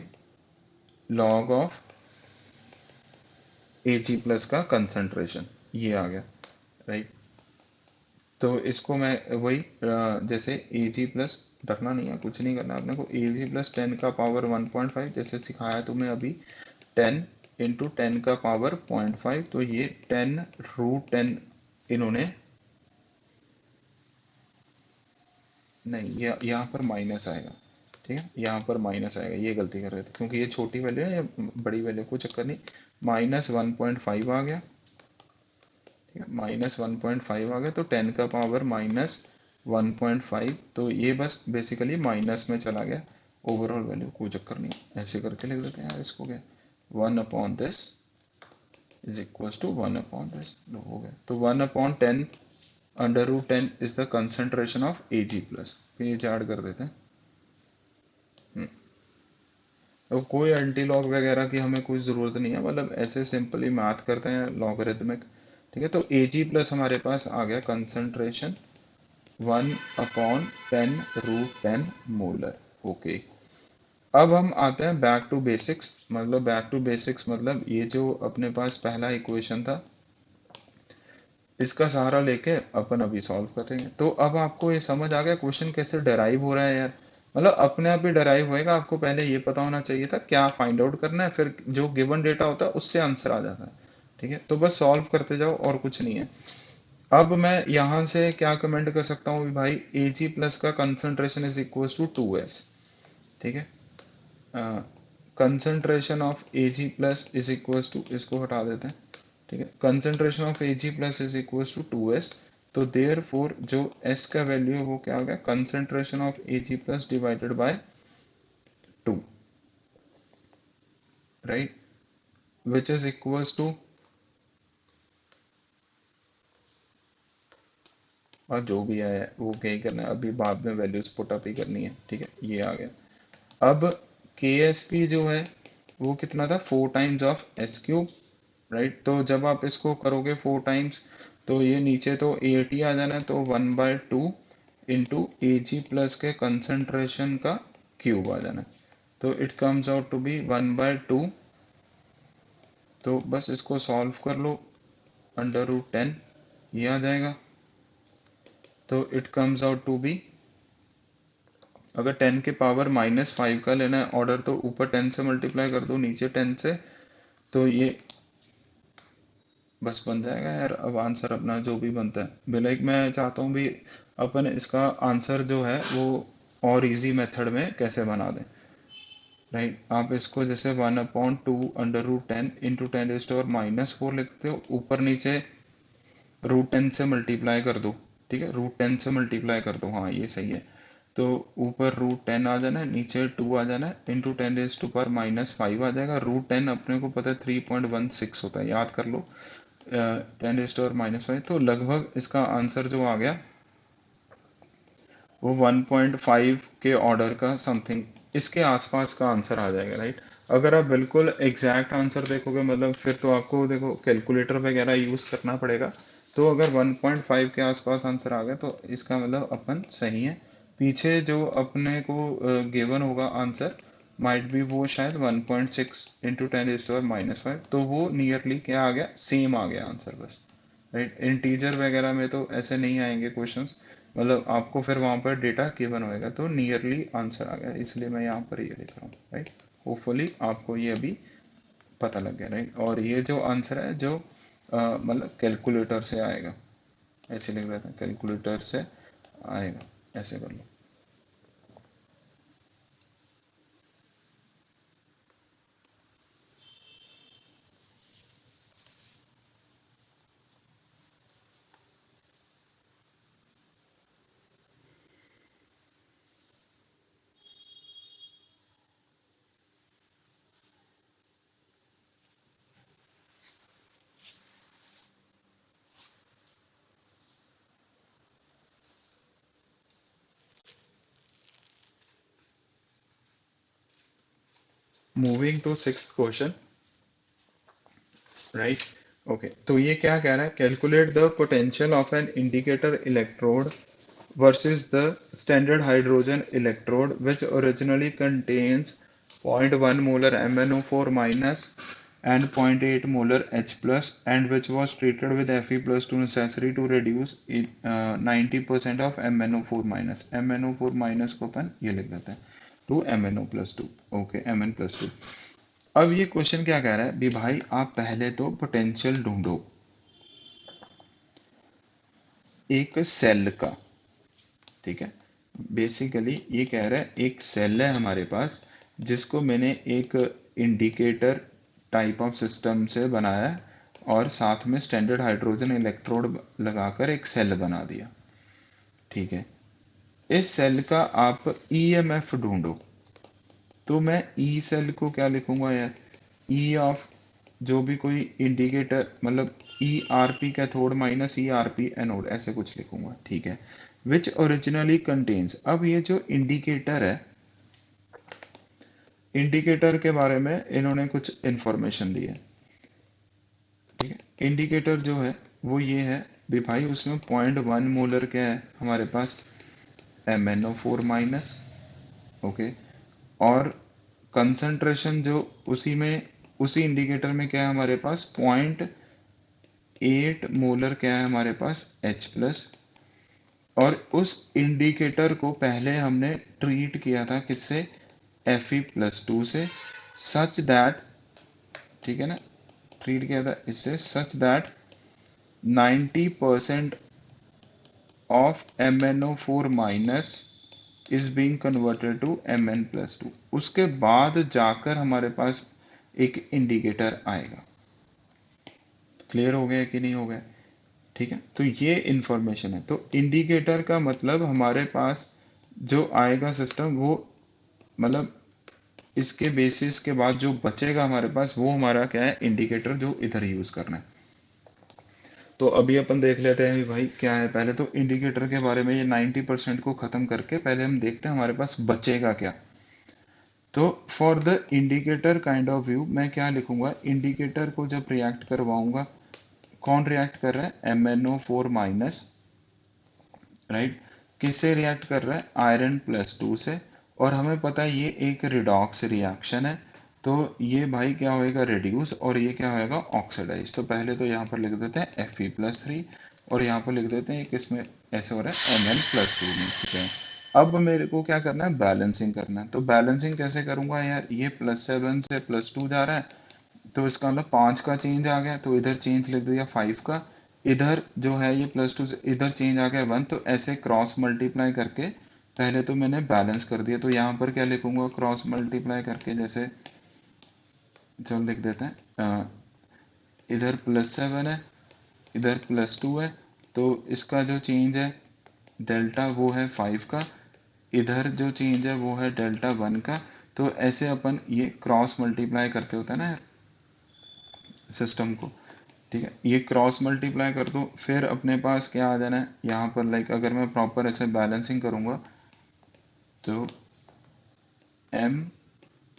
लॉग ऑफ Ag प्लस का कंसंट्रेशन ये आ गया, राइट। तो इसको मैं वही जैसे Ag प्लस, रखना नहीं है, कुछ नहीं करना अपने को, Ag प्लस 10 का पावर 1.5 जैसे सिखाया तुम्हें अभी, 10 इंटू 10 का पावर 0.5, तो ये 10√10 इन्होंने, नहीं यहाँ पर माइनस आएगा, ठीक है, यहाँ पर माइनस आएगा, ये गलती कर रहे थे क्योंकि ये छोटी वैल्यू है या बड़ी वैल्यू, कोई चक्कर नहीं, -1.5 आ गया, ठीक है, -1.5 आ गया, तो 10 का पावर -1.5, तो ये बस बेसिकली माइनस में चला गया ओवरऑल वैल्यू, कोई चक्कर नहीं, ऐसे करके लिख देते हैं यार इसको, क्या 1/this is equal to 1/this, हो गया। तो 1/10 √10 is the concentration of Ag plus, फिर ये ऐड कर देते हैं। तो कोई एंटी लॉग वगैरह की हमें कोई ज़रूरत नहीं है, मतलब ऐसे सिंपली मैथ करते हैं लॉगरिथमिक, ठीक है। तो Ag प्लस हमारे पास आ गया कंसंट्रेशन 1/10√10 मोलर, ओके। अब हम आते हैं बैक टू बेसिक्स, मतलब बैक टू बेसिक्स मतलब ये जो अपने पास पहला इक्वेशन था, इसका सहारा लेके अपन अभी सॉल्व करेंगे। तो अब आपको ये समझ आ गया क्वेश्चन कैसे डेराइव हो रहा है यार, मतलब अपने आप ही डेराइव होएगा, आपको पहले ये पता होना चाहिए था क्या फाइंड आउट करना है, फिर जो गिवन डेटा होता है उससे आंसर आ जाता है, ठीक है। तो बस सॉल्व करते जाओ और कुछ नहीं है। अब मैं यहाँ से क्या कमेंट कर सकता हूँ भाई, Ag प्लस का concentration is equal to 2s, ठीक है। Concentration of Ag plus is equal to, इसको हटा देते हैं, ठीक है, concentration of Ag plus is equal to 2s, तो देयर फोर जो s का वैल्यू है वो क्या आ गया, concentration of Ag plus divided by 2, right, which is equal to, और जो भी है वो क्या ही करना है, अभी बाद में वैल्यूज पुट अप ही करनी है, ठीक है, ये आ गया। अब KSP जो है वो कितना था, 4 टाइम्स ऑफ s³ राइट। तो जब आप इसको करोगे 4 टाइम्स, तो ये नीचे तो 80 आ जाना है, तो 1/2 इंटू Ag प्लस के कंसंट्रेशन का क्यूब आ जाना है, तो it comes out to be 1/2, तो बस इसको सॉल्व कर लो, √10 ये आ जाएगा, तो it comes out to be, अगर 10 के पावर -5 का लेना है ऑर्डर, तो ऊपर 10 से मल्टीप्लाई कर दो, नीचे 10 से, तो ये बस बन जाएगा यार। अब आंसर अपना जो भी बनता है बेलाइक, मैं चाहता हूँ भी अपन इसका आंसर जो है वो और इजी मेथड में कैसे बना दें, राइट। आप इसको जैसे 1/2 √10 इंटू 10⁻⁻4 लिखते हो, ऊपर नीचे √10 से मल्टीप्लाई कर दो, ठीक है, √10 से मल्टीप्लाई कर दो, हाँ ये सही है। तो ऊपर √10 आ जाना है, नीचे 2 आ जाना है, इंटू 10⁻⁻5 आ जाएगा। √10 अपने को पता है 3.16 होता है, याद कर लो, 10⁻⁻5, तो लगभग इसका आंसर जो आ गया वो 1.5 के ऑर्डर का समथिंग, इसके आसपास का आंसर आ जाएगा, राइट। अगर आप बिल्कुल एग्जैक्ट आंसर देखोगे, मतलब फिर तो आपको देखो कैलकुलेटर वगैरह यूज करना पड़ेगा, तो अगर 1.5 के आसपास आंसर आ गया तो इसका मतलब अपन सही है। पीछे जो अपने को गिवन होगा आंसर, माइट बी वो शायद 1.6 इंटू 10⁻⁻5, तो वो नियरली क्या आ गया, सेम आ गया आंसर, बस, राइट। इंटीजर वगैरह में तो ऐसे नहीं आएंगे क्वेश्चंस, मतलब आपको फिर वहां पर डेटा गिवन होएगा, तो नियरली आंसर आ गया, इसलिए मैं यहाँ पर ये लिख रहा हूँ, राइट। होपफुली आपको ये अभी पता लग गया राइट। और ये जो आंसर है जो मतलब कैलकुलेटर से आएगा, ऐसे लिख देते हैं, कैलकुलेटर से आएगा, ऐसे कर लो। Moving to sixth question, right. Okay, तो ये क्या कह रहा है, calculate the potential of an indicator electrode versus the standard hydrogen electrode which originally contains 0.1 molar MnO4 minus and 0.8 molar H plus and which was treated with Fe plus 2 necessary to reduce 90% of MnO4 minus। MnO4 minus को अपन ये लिख देते हैं to MnO plus 2। Okay, Mn plus 2। अब ये question क्या कह रहा है भी भाई, आप पहले तो पोटेंशियल ढूंढो एक सेल का, ठीक है। बेसिकली ये कह रहा है एक सेल है हमारे पास जिसको मैंने एक इंडिकेटर टाइप ऑफ सिस्टम से बनाया है और साथ में स्टैंडर्ड हाइड्रोजन इलेक्ट्रोड लगाकर एक सेल बना दिया, ठीक है। इस सेल का आप ईएमएफ ढूंढो, तो मैं ई सेल को क्या लिखूंगा यार, ई ऑफ जो भी कोई इंडिकेटर, मतलब E R P cathode minus E R P anode, ऐसे कुछ लिखूंगा, ठीक है। विच ओरिजिनली कंटेन्स, अब ये जो इंडिकेटर है, इंडिकेटर के बारे में इन्होंने कुछ इंफॉर्मेशन दी है, ठीक है। इंडिकेटर जो है वो ये है भी भाई, उसमें 0.1 मोलर क्या है हमारे पास, MnO4 माइनस, ओके। और कंसंट्रेशन जो उसी में, उसी इंडिकेटर में क्या है हमारे पास, 0.8 मोलर क्या है हमारे पास, H प्लस। और उस इंडिकेटर को पहले हमने ट्रीट किया था किससे, Fe प्लस 2 से, सच दैट, ठीक है ना, ट्रीट किया था इससे such that 90% of MnO4 minus is being converted to Mn plus 2। उसके बाद जाकर हमारे पास एक इंडिकेटर आएगा। क्लियर हो गया कि नहीं हो गया, ठीक है। तो ये इंफॉर्मेशन है, तो इंडिकेटर का मतलब हमारे पास जो आएगा सिस्टम, वो मतलब इसके बेसिस के बाद जो बचेगा हमारे पास वो हमारा क्या है, इंडिकेटर जो इधर यूज करना है। तो अभी अपन देख लेते हैं भी भाई क्या है, पहले तो इंडिकेटर के बारे में ये 90% को खत्म करके पहले हम देखते हैं हमारे पास बचेगा क्या। तो for the indicator kind of view मैं क्या लिखूंगा, इंडिकेटर को जब रिएक्ट करवाऊंगा, कौन रिएक्ट कर रहा है, MnO4 माइनस, राइट। किससे रिएक्ट कर रहा है, आयरन प्लस 2 से। और हमें पता है ये एक रिडॉक्स रिएक्शन है, तो ये भाई क्या होएगा, रिड्यूस, और ये क्या होएगा, ऑक्सीडाइज। तो पहले तो यहाँ पर लिख देते हैं Fe+3 और यहाँ पर लिख देते हैं किसमें, ऐसे हो रहा है Mn+2 में, ठीक है। अब मेरे को क्या करना है, बैलेंसिंग करना है। तो बैलेंसिंग कैसे करूंगा यार, ये +7 से +2 जा रहा है, तो इसका मतलब 5 का चेंज आ गया, तो इधर चेंज लिख दिया 5 का। इधर जो है ये +2 से इधर चेंज आ गया 1, तो ऐसे क्रॉस मल्टीप्लाई करके पहले तो मैंने बैलेंस कर दिया। तो यहाँ पर क्या लिखूंगा, क्रॉस मल्टीप्लाई करके जैसे जो लिख देते हैं, इधर +7 है, इधर +2 है, तो इसका जो चेंज है डेल्टा वो है 5 का, इधर जो चेंज है वो है डेल्टा 1 का। तो ऐसे अपन ये क्रॉस मल्टीप्लाई करते होते हैं ना सिस्टम को, ठीक है। ये क्रॉस मल्टीप्लाई कर दो, फिर अपने पास क्या आ जाना है यहाँ पर, लाइक अगर मैं प्रॉपर ऐसे बैलेंसिंग करूंगा तो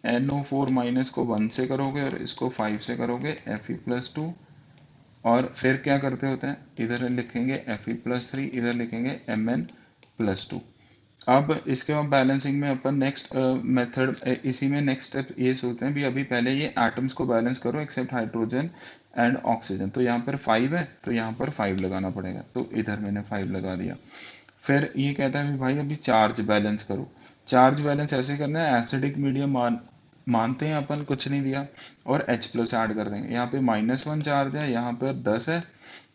MnO4 माइनस को 1 से करोगे और इसको 5 से करोगे, Fe+2। और फिर क्या करते होते हैं, इधर लिखेंगे Fe+3, इधर लिखेंगे Mn+2। अब इसके बाद बैलेंसिंग में अपन नेक्स्ट मेथड, इसी में नेक्स्ट स्टेप ये सोचते हैं भी अभी पहले ये एटम्स को बैलेंस करो एक्सेप्ट हाइड्रोजन एंड ऑक्सीजन। तो यहाँ पर 5 है, तो यहाँ पर 5 लगाना पड़ेगा, तो इधर मैंने 5 लगा दिया। फिर ये कहता है भी भाई अभी चार्ज बैलेंस करो। चार्ज बैलेंस ऐसे करना है, एसिडिक मीडियम मानते हैं अपन कुछ नहीं दिया और H प्लस ऐड कर देंगे। यहाँ पे -1 चार्ज है, यहाँ पर 10 है,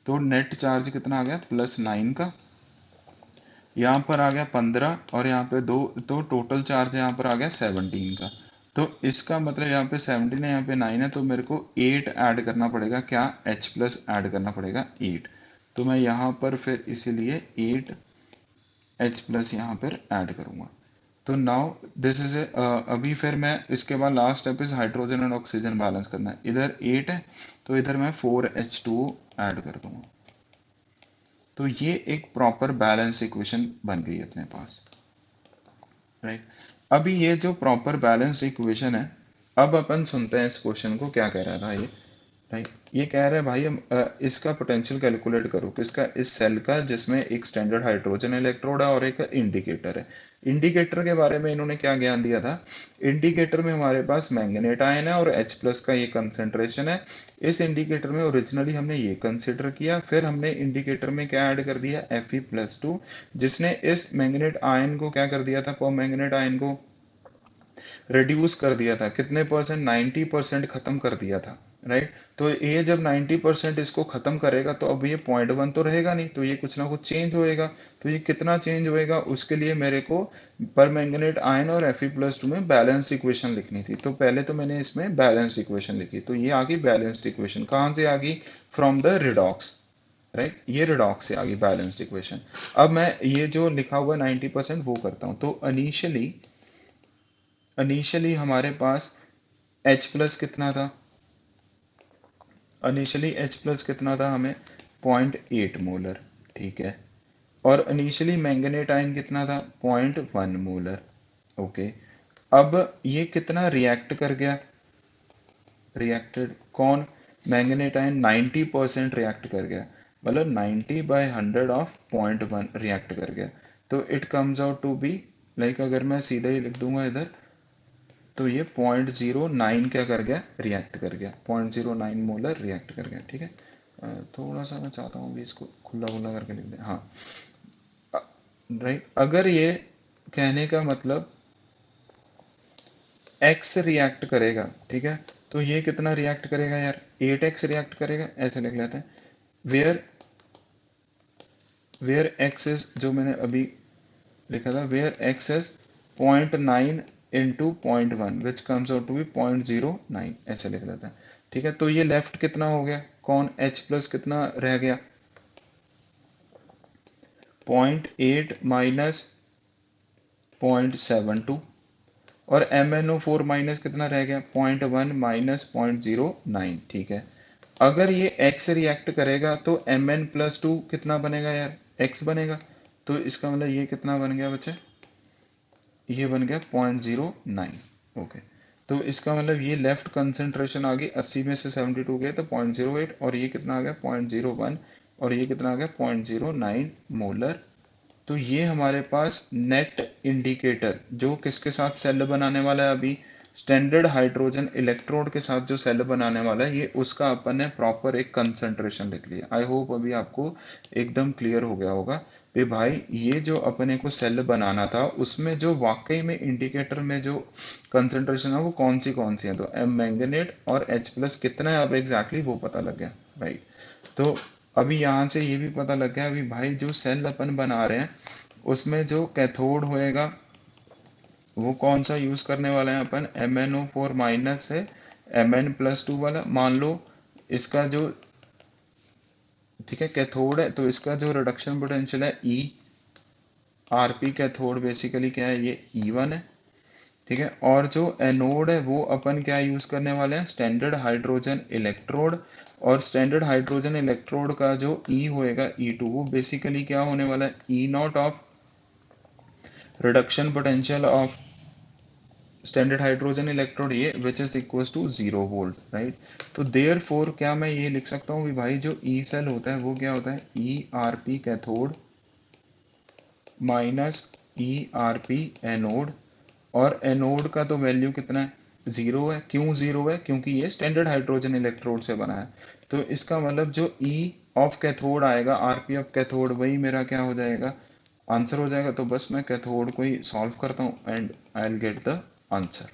तो नेट चार्ज कितना आ गया +9 का, यहाँ पर आ गया 15 और यहाँ पे 2, तो टोटल चार्ज यहाँ पर आ गया 17 का। तो इसका मतलब यहाँ पे 17 है, यहाँ पे 9 है, तो मेरे को 8 ऐड करना पड़ेगा, क्या H प्लस ऐड करना पड़ेगा 8। तो मैं यहाँ पर फिर इसीलिए 8 H प्लस यहाँ पर ऐड करूँगा। तो नाउ दिस इज ए, अभी फिर मैं इसके बाद last step is hydrogen and oxygen balance करना है। इधर 8 है तो इधर मैं 4H2O ऐड कर दूंगा। तो ये एक प्रॉपर बैलेंस इक्वेशन बन गई अपने पास, राइट। अभी ये जो प्रॉपर बैलेंस्ड इक्वेशन है, अब अपन सुनते हैं इस क्वेश्चन को क्या कह रहा था ये, राइट। ये कह रहा है भाई हम इसका पोटेंशियल कैलकुलेट करो, किसका, इस सेल का जिसमें एक स्टैंडर्ड हाइड्रोजन इलेक्ट्रोड है और एक इंडिकेटर है। इंडिकेटर के बारे में इन्होंने क्या ज्ञान दिया था, इंडिकेटर में हमारे पास मैंगनेट आयन है और H प्लस का ये कंसेंट्रेशन है। इस इंडिकेटर में ओरिजिनली हमने ये कंसिडर किया, फिर हमने इंडिकेटर में क्या ऐड कर दिया Fe+2, जिसने इस मैंगनेट आयन को क्या कर दिया था, मैंगनेट आयन को रिड्यूस कर दिया था, कितने परसेंट, 90% खत्म कर दिया था, राइट। तो ये जब 90% इसको खत्म करेगा तो अब ये 0.1 तो रहेगा नहीं, तो ये कुछ ना कुछ चेंज होएगा। तो ये कितना चेंज होएगा, उसके लिए मेरे को पर मैंगनेट आयन और Fe+2 में बैलेंस्ड इक्वेशन लिखनी थी। तो पहले तो मैंने इसमें बैलेंस्ड इक्वेशन लिखी, तो ये आ गई बैलेंस्ड इक्वेशन। कहाँ से आ गई, फ्रॉम द रिडॉक्स, राइट। ये रिडॉक्स से आ गई बैलेंस्ड इक्वेशन। अब मैं ये जो लिखा हुआ 90% वो करता हूँ। तो इनिशियली हमारे पास H प्लस कितना था, इनिशियली H प्लस कितना था हमें 0.8 मोलर, ठीक है। और इनिशियली मैंगनेट आयन कितना था 0.1 मोलर, ओके। अब ये कितना रिएक्ट कर गया, रिएक्टेड कौन, मैंगनेट आयन 90% रिएक्ट कर गया, मतलब 90/100 ऑफ 0.1 रिएक्ट कर गया। तो it comes out to be like, अगर मैं सीधा ही लिख दूंगा इधर, तो ये 0.09 क्या कर गया, रिएक्ट कर गया, 0.09 मोलर रिएक्ट कर गया, ठीक है। थोड़ा सा मैं चाहता हूँ भी इसको खुला खुला करके लिख दें, हाँ, राइट। अगर ये कहने का मतलब x रिएक्ट करेगा, ठीक है, तो ये कितना रिएक्ट करेगा यार, 8x रिएक्ट करेगा, ऐसे लिख लेते हैं। वेयर वेयर x इज, जो मैंने अभी लिखा था, where x is 0.9 into 0.1 which comes out to be 0.09, ऐसे लिख लेते हैं, ठीक है। तो ये लेफ्ट कितना हो गया, कौन, H प्लस कितना रह गया 0.8 माइनस 0.72, और MnO4 माइनस कितना रह गया 0.1 माइनस 0.09, ठीक है। अगर ये X रिएक्ट करेगा तो Mn+2 कितना बनेगा यार, X बनेगा। तो इसका मतलब ये कितना बन गया बच्चे, ये बन गया 0.09, ओके। तो इसका मतलब ये लेफ्ट कंसेंट्रेशन आ गई 80 में से 72 गए तो 0.08, और ये कितना आ गया 0.01, और ये कितना आ गया 0.09 मोलर। तो ये हमारे पास नेट इंडिकेटर जो किसके साथ सेल बनाने वाला है, अभी स्टैंडर्ड हाइड्रोजन इलेक्ट्रोड के साथ जो सेल बनाने वाला है, ये उसका अपन ने प्रॉपर एक कंसंट्रेशन लिख लिया। आई होप अभी आपको एकदम क्लियर हो गया होगा कि भाई ये जो अपने को सेल बनाना था उसमें जो वाकई में इंडिकेटर में जो कंसंट्रेशन है वो कौन सी है, तो एम मैंगनेट और H प्लस कितना है अब एग्जैक्टली वो पता लग गया, राइट। तो अभी यहाँ से ये भी पता लग गया अभी भाई जो सेल अपन बना रहे हैं उसमें जो कैथोड होएगा वो कौन सा यूज करने वाला है अपन, MnO4 माइनस से Mn+2 वाला, मान लो इसका जो, ठीक है, कैथोड है तो इसका जो रिडक्शन पोटेंशियल है ERP, कैथोड बेसिकली क्या है, ये E1 है, ठीक है। और जो एनोड है वो अपन क्या यूज करने वाले हैं, स्टैंडर्ड हाइड्रोजन इलेक्ट्रोड, और स्टैंडर्ड हाइड्रोजन इलेक्ट्रोड का जो E होएगा E2, वो बेसिकली क्या होने वाला है, E0 of reduction potential of standard hydrogen electrode, ये which is equals to 0 volt, right. तो देयर फोर क्या मैं ये लिख सकता हूँ कि भाई जो ई सेल होता है वो क्या होता है, ERP cathode minus ERP anode, और एनोड का तो वैल्यू कितना है, 0 है। क्यों 0 है, क्योंकि ये स्टैंडर्ड हाइड्रोजन इलेक्ट्रोड से बना है। तो इसका मतलब जो E ऑफ कैथोड आएगा, RP ऑफ कैथोड, वही मेरा क्या हो जाएगा, आंसर हो जाएगा। तो बस मैं कैथोड को ही सॉल्व करता हूँ and I will get the answer.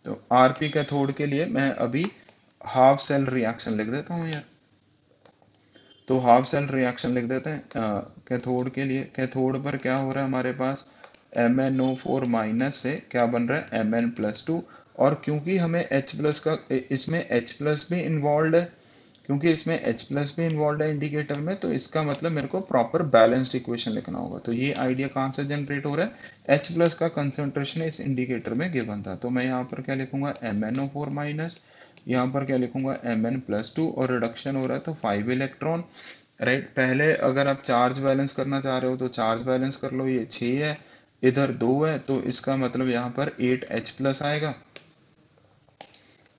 तो आरपी कैथोड के लिए मैं अभी हाफ सेल रिएक्शन लिख देता हूँ यार। तो हाफ सेल रिएक्शन लिख देते हैं कैथोड के लिए। कैथोड पर क्या हो रहा है हमारे पास, MnO4 माइनस से क्या बन रहा है Mn+2। और क्योंकि हमें H प्लस का इसमें H प्लस भी इन्वॉल्व है, क्योंकि इसमें H प्लस भी इन्वॉल्व है इंडिकेटर में, तो इसका मतलब मेरे को प्रॉपर बैलेंस्ड इक्वेशन लिखना होगा। तो ये आइडिया कहाँ से जनरेट हो रहा है, H प्लस का कंसंट्रेशन इस इंडिकेटर में गिवन था। तो मैं यहाँ पर क्या लिखूंगा MnO4 माइनस, यहाँ पर क्या लिखूंगा Mn+2, और रिडक्शन हो रहा है तो 5 इलेक्ट्रॉन। राइट, पहले अगर आप चार्ज बैलेंस करना चाह रहे हो तो चार्ज बैलेंस कर लो, ये 6 है, इधर 2 है, तो इसका मतलब यहाँ पर 8H प्लस आएगा।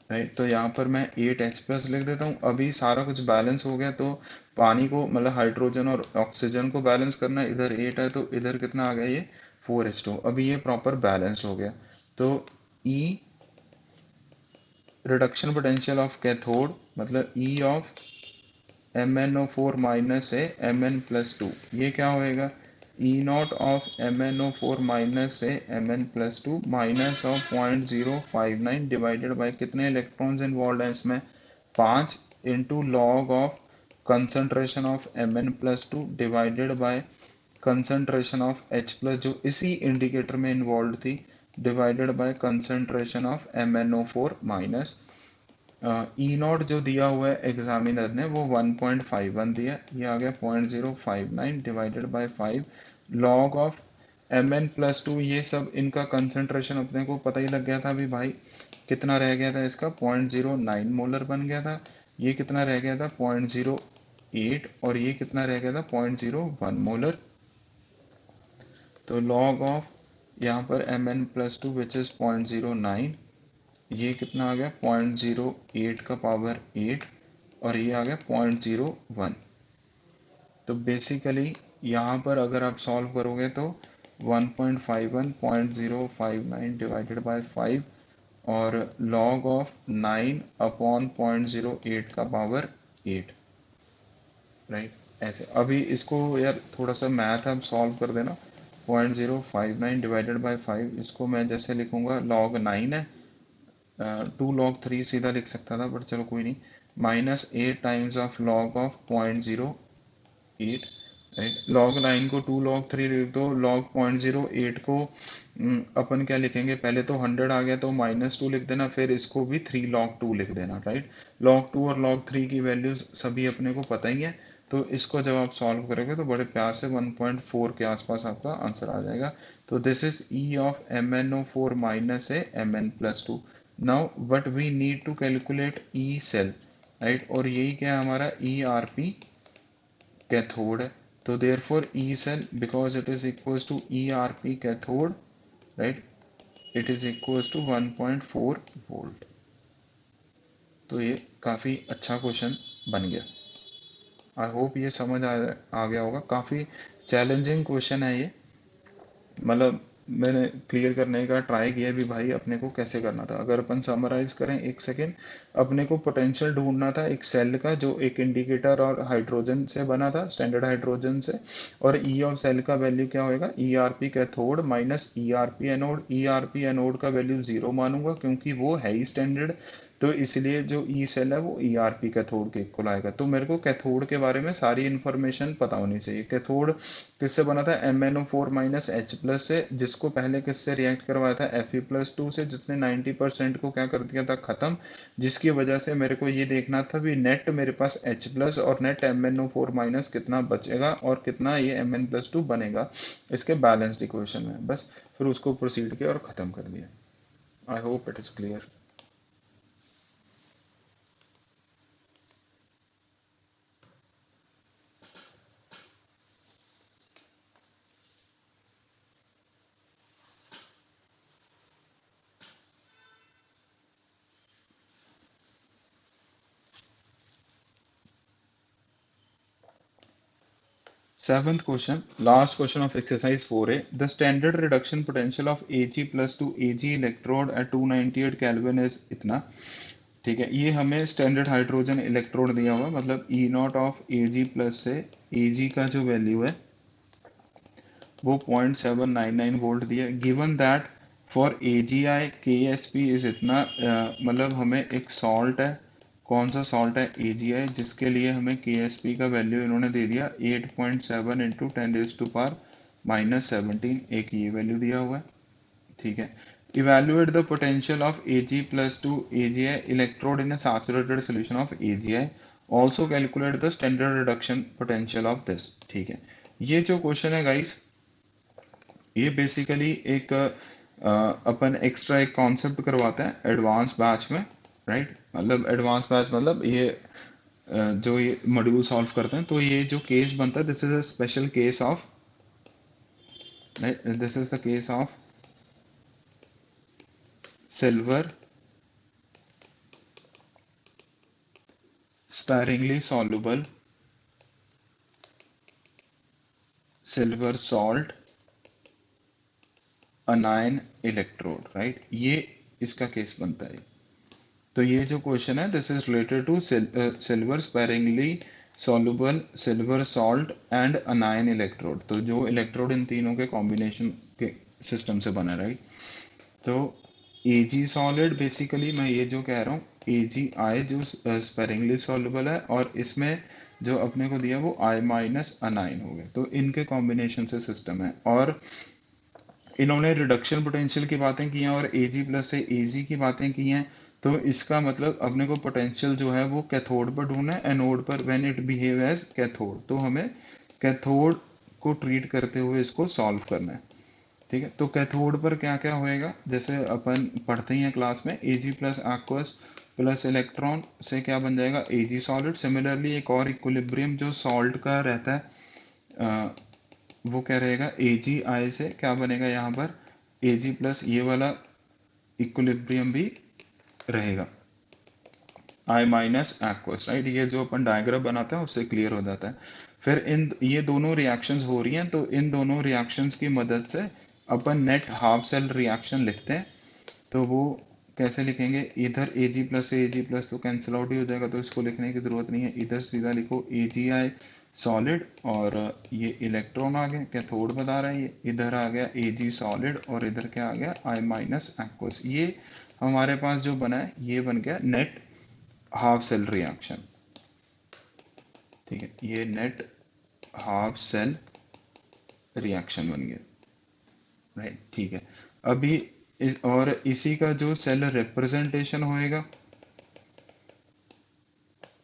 राइट, तो यहाँ पर मैं 8H प्लस लिख देता हूँ। अभी सारा कुछ बैलेंस हो गया, तो पानी को मतलब हाइड्रोजन और ऑक्सीजन को बैलेंस करना है। इधर 8 है तो इधर कितना आ गया, ये 4H2। अभी ये प्रॉपर बैलेंस्ड हो गया। तो E reduction potential of cathode मतलब E ऑफ MnO4 माइनस से Mn+2, ये क्या होएगा, E not of MnO4 minus से Mn+2 minus of 0.059 divided bye कितने इलेक्ट्रॉन्स इन्वॉल्व हैं इसमें, 5, into log of concentration of Mn+2 divided by concentration of H plus जो इसी इंडिकेटर में इन्वॉल्व थी, divided by concentration of MnO4 minus. E not जो दिया हुआ है एग्जामिनर ने वो 1.51 दिया, ये आ गया 0.059 divided bye 5 log of Mn+2। ये सब इनका कंसंट्रेशन अपने को पता ही लग गया था अभी भाई, कितना रह गया था इसका 0.09 मोलर बन गया था। ये कितना रह गया था 0.08, और ये कितना रह गया था 0.01 मोलर। तो लॉग ऑफ यहाँ पर Mn+2 विच इज 0.09, ये कितना आ गया 0.08 का पावर 8, और ये आ गया 0.01। तो बेसिकली यहाँ पर अगर आप सॉल्व करोगे तो 1.51 0.059 डिवाइडेड बाय 5 और लॉग ऑफ 9 अपॉन 0.08 का पावर 8। राइट, ऐसे अभी इसको यार थोड़ा सा मैथ आप सॉल्व कर देना। 0.059 डिवाइडेड बाय 5, इसको मैं जैसे लिखूंगा log 9 है, 2 log 3 सीधा लिख सकता था, बट चलो कोई नहीं, -8 times of log of 0.08। Right, log 9 को 2 log 3 लिख दो, log 0.08 को अपन क्या लिखेंगे, पहले तो 100 आ गया तो -2 लिख देना, फिर इसको भी 3 log 2 लिख देना। राइट, log 2 और log 3 की वैल्यूज सभी अपने को पता ही है, तो इसको जब आप सॉल्व करोगे तो बड़े प्यार से 1.4 के आसपास आपका आंसर आ जाएगा। तो this is E of MnO4 minus है Mn+2। Now but we need to calculate E cell, right, और यही क्या है हमारा ERP कैथोड है। तो therefore E cell because it is equals to ERP cathode, right, it is equals to 1.4 volt. तो ये काफी अच्छा क्वेश्चन बन गया। आई होप ये समझ आ गया होगा। काफी चैलेंजिंग क्वेश्चन है ये, मतलब मैंने क्लियर करने का ट्राई किया भी भाई अपने को कैसे करना था। अगर अपन समराइज करें एक सेकेंड, अपने को पोटेंशियल ढूंढना था एक सेल का जो एक इंडिकेटर और हाइड्रोजन से बना था, स्टैंडर्ड हाइड्रोजन से, और ई ऑफ सेल का वैल्यू क्या होएगा, ERP cathode minus ERP anode. ERP anode का वैल्यू 0 मानूंगा क्योंकि वो है ही स्टैंडर्ड, तो इसलिए जो ई सेल है वो ERP कैथोड के इक्वल आएगा। तो मेरे को कैथोड के बारे में सारी इन्फॉर्मेशन पता होनी चाहिए। कैथोड किससे बना था, MnO4 माइनस H प्लस से, जिसको पहले किससे रिएक्ट करवाया था, Fe+2 से, जिसने 90% को क्या कर दिया था खत्म, जिसकी वजह से मेरे को ये देखना था भी नेट मेरे पास H प्लस और नेट MnO4 माइनस कितना बचेगा और कितना ये Mn+2 बनेगा इसके बैलेंस्ड इक्वेशन में। बस फिर उसको प्रोसीड किया और खत्म कर दिया। I hope it is clear. 7th question, last question of exercise 4A. The standard reduction potential of Ag plus to Ag electrode at 298 Kelvin is इतना। ठीक है, ये हमें स्टैंडर्ड हाइड्रोजन इलेक्ट्रोड दिया हुआ, मतलब E not of Ag plus से Ag का जो वैल्यू है वो 0.799 वोल्ट दिया। Given that for AgI KSP is इतना, मतलब हमें एक सॉल्ट है, कौन सा सॉल्ट है, AgI, जिसके लिए हमें KSP का वैल्यू इन्होंने दे दिया 8.7 इंटू 10⁻⁻17, एक ये वैल्यू दिया हुआ है, ठीक है। Evaluate the potential of Ag plus 2 AgI electrode in a saturated solution of AgI. Also calculate the standard reduction potential of this. ठीक है, ये जो क्वेश्चन है गाइस, ये बेसिकली एक अपन एक्स्ट्रा एक कॉन्सेप्ट करवाते हैं एडवांस बैच में, राइट। मतलब एडवांस बैच मतलब ये जो ये मॉड्यूल सॉल्व करते हैं, तो ये जो केस बनता है, this is a special case of, this is the case of silver sparingly soluble silver salt anion electrode, right. ये इसका केस बनता है। तो ये जो क्वेश्चन है, this is related to silver sparingly soluble silver salt and anion electrode. तो जो इलेक्ट्रोड इन तीनों के कॉम्बिनेशन के सिस्टम से बना, राइट। तो Ag सॉलिड, बेसिकली मैं ये जो कह रहा हूँ, AgI जो स्पेरिंगली सॉल्युबल है, और इसमें जो अपने को दिया वो I माइनस अनाइन हो गया, तो इनके कॉम्बिनेशन से सिस्टम है। और इन्होंने रिडक्शन पोटेंशियल की बातें की हैं और Ag प्लस से Ag की बातें की हैं। तो इसका मतलब अपने को पोटेंशियल जो है वो कैथोड पर ढूंढना है, एनोड पर when it behave as cathode. तो हमें कैथोड को ट्रीट करते हुए इसको सॉल्व करना है, ठीक है। तो कैथोड पर क्या क्या होएगा, जैसे अपन पढ़ते ही हैं क्लास में, Ag plus aqueous plus electron से क्या बन जाएगा, Ag सॉलिड। सिमिलरली एक और इक्विलिब्रियम जो सॉल्ट का रहता है, वो क्या रहेगा, AgI से क्या बनेगा यहाँ पर, Ag प्लस ये वाला इक्विलिब्रियम भी रहेगा, I माइनस aqueous, राइट। ये जो अपन डायग्राम बनाते हैं उससे क्लियर हो जाता है। फिर इन ये दोनों रिएक्शंस हो रही हैं, तो इन दोनों रिएक्शंस की मदद से अपन नेट हाफ सेल रिएक्शन लिखते हैं। तो वो कैसे लिखेंगे, इधर Ag प्लस से Ag प्लस तो कैंसिल आउट ही हो जाएगा, तो इसको लिखने की जरूरत नहीं है, इधर सीधा लिखो AgI सॉलिड, और ये इलेक्ट्रॉन आ गया, कैथोड बता रहा है, ये इधर आ गया Ag सॉलिड, और इधर क्या आ गया, I माइनस aqueous। ये हमारे पास जो बना है, ये बन गया नेट हाफ सेल रिएक्शन, ठीक है। ये नेट हाफ सेल रिएक्शन बन गया, राइट, ठीक है। अभी और इसी का जो सेल रिप्रेजेंटेशन होएगा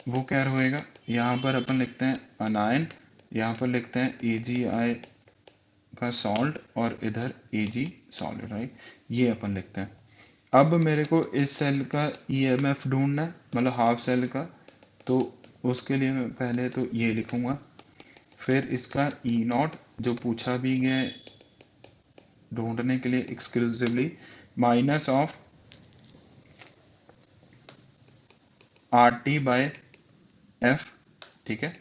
वो क्या होएगा, यहाँ पर अपन लिखते हैं अनायन, यहाँ पर लिखते हैं AgI का सॉल्ट, और इधर Ag सॉलिड, राइट। ये अपन लिखते हैं। अब मेरे को इस सेल का EMF ढूंढना है, मतलब हाफ सेल का, तो उसके लिए मैं पहले तो ये लिखूंगा, फिर इसका E0 जो पूछा भी गया है ढूंढने के लिए exclusively, minus of RT by F, ठीक है।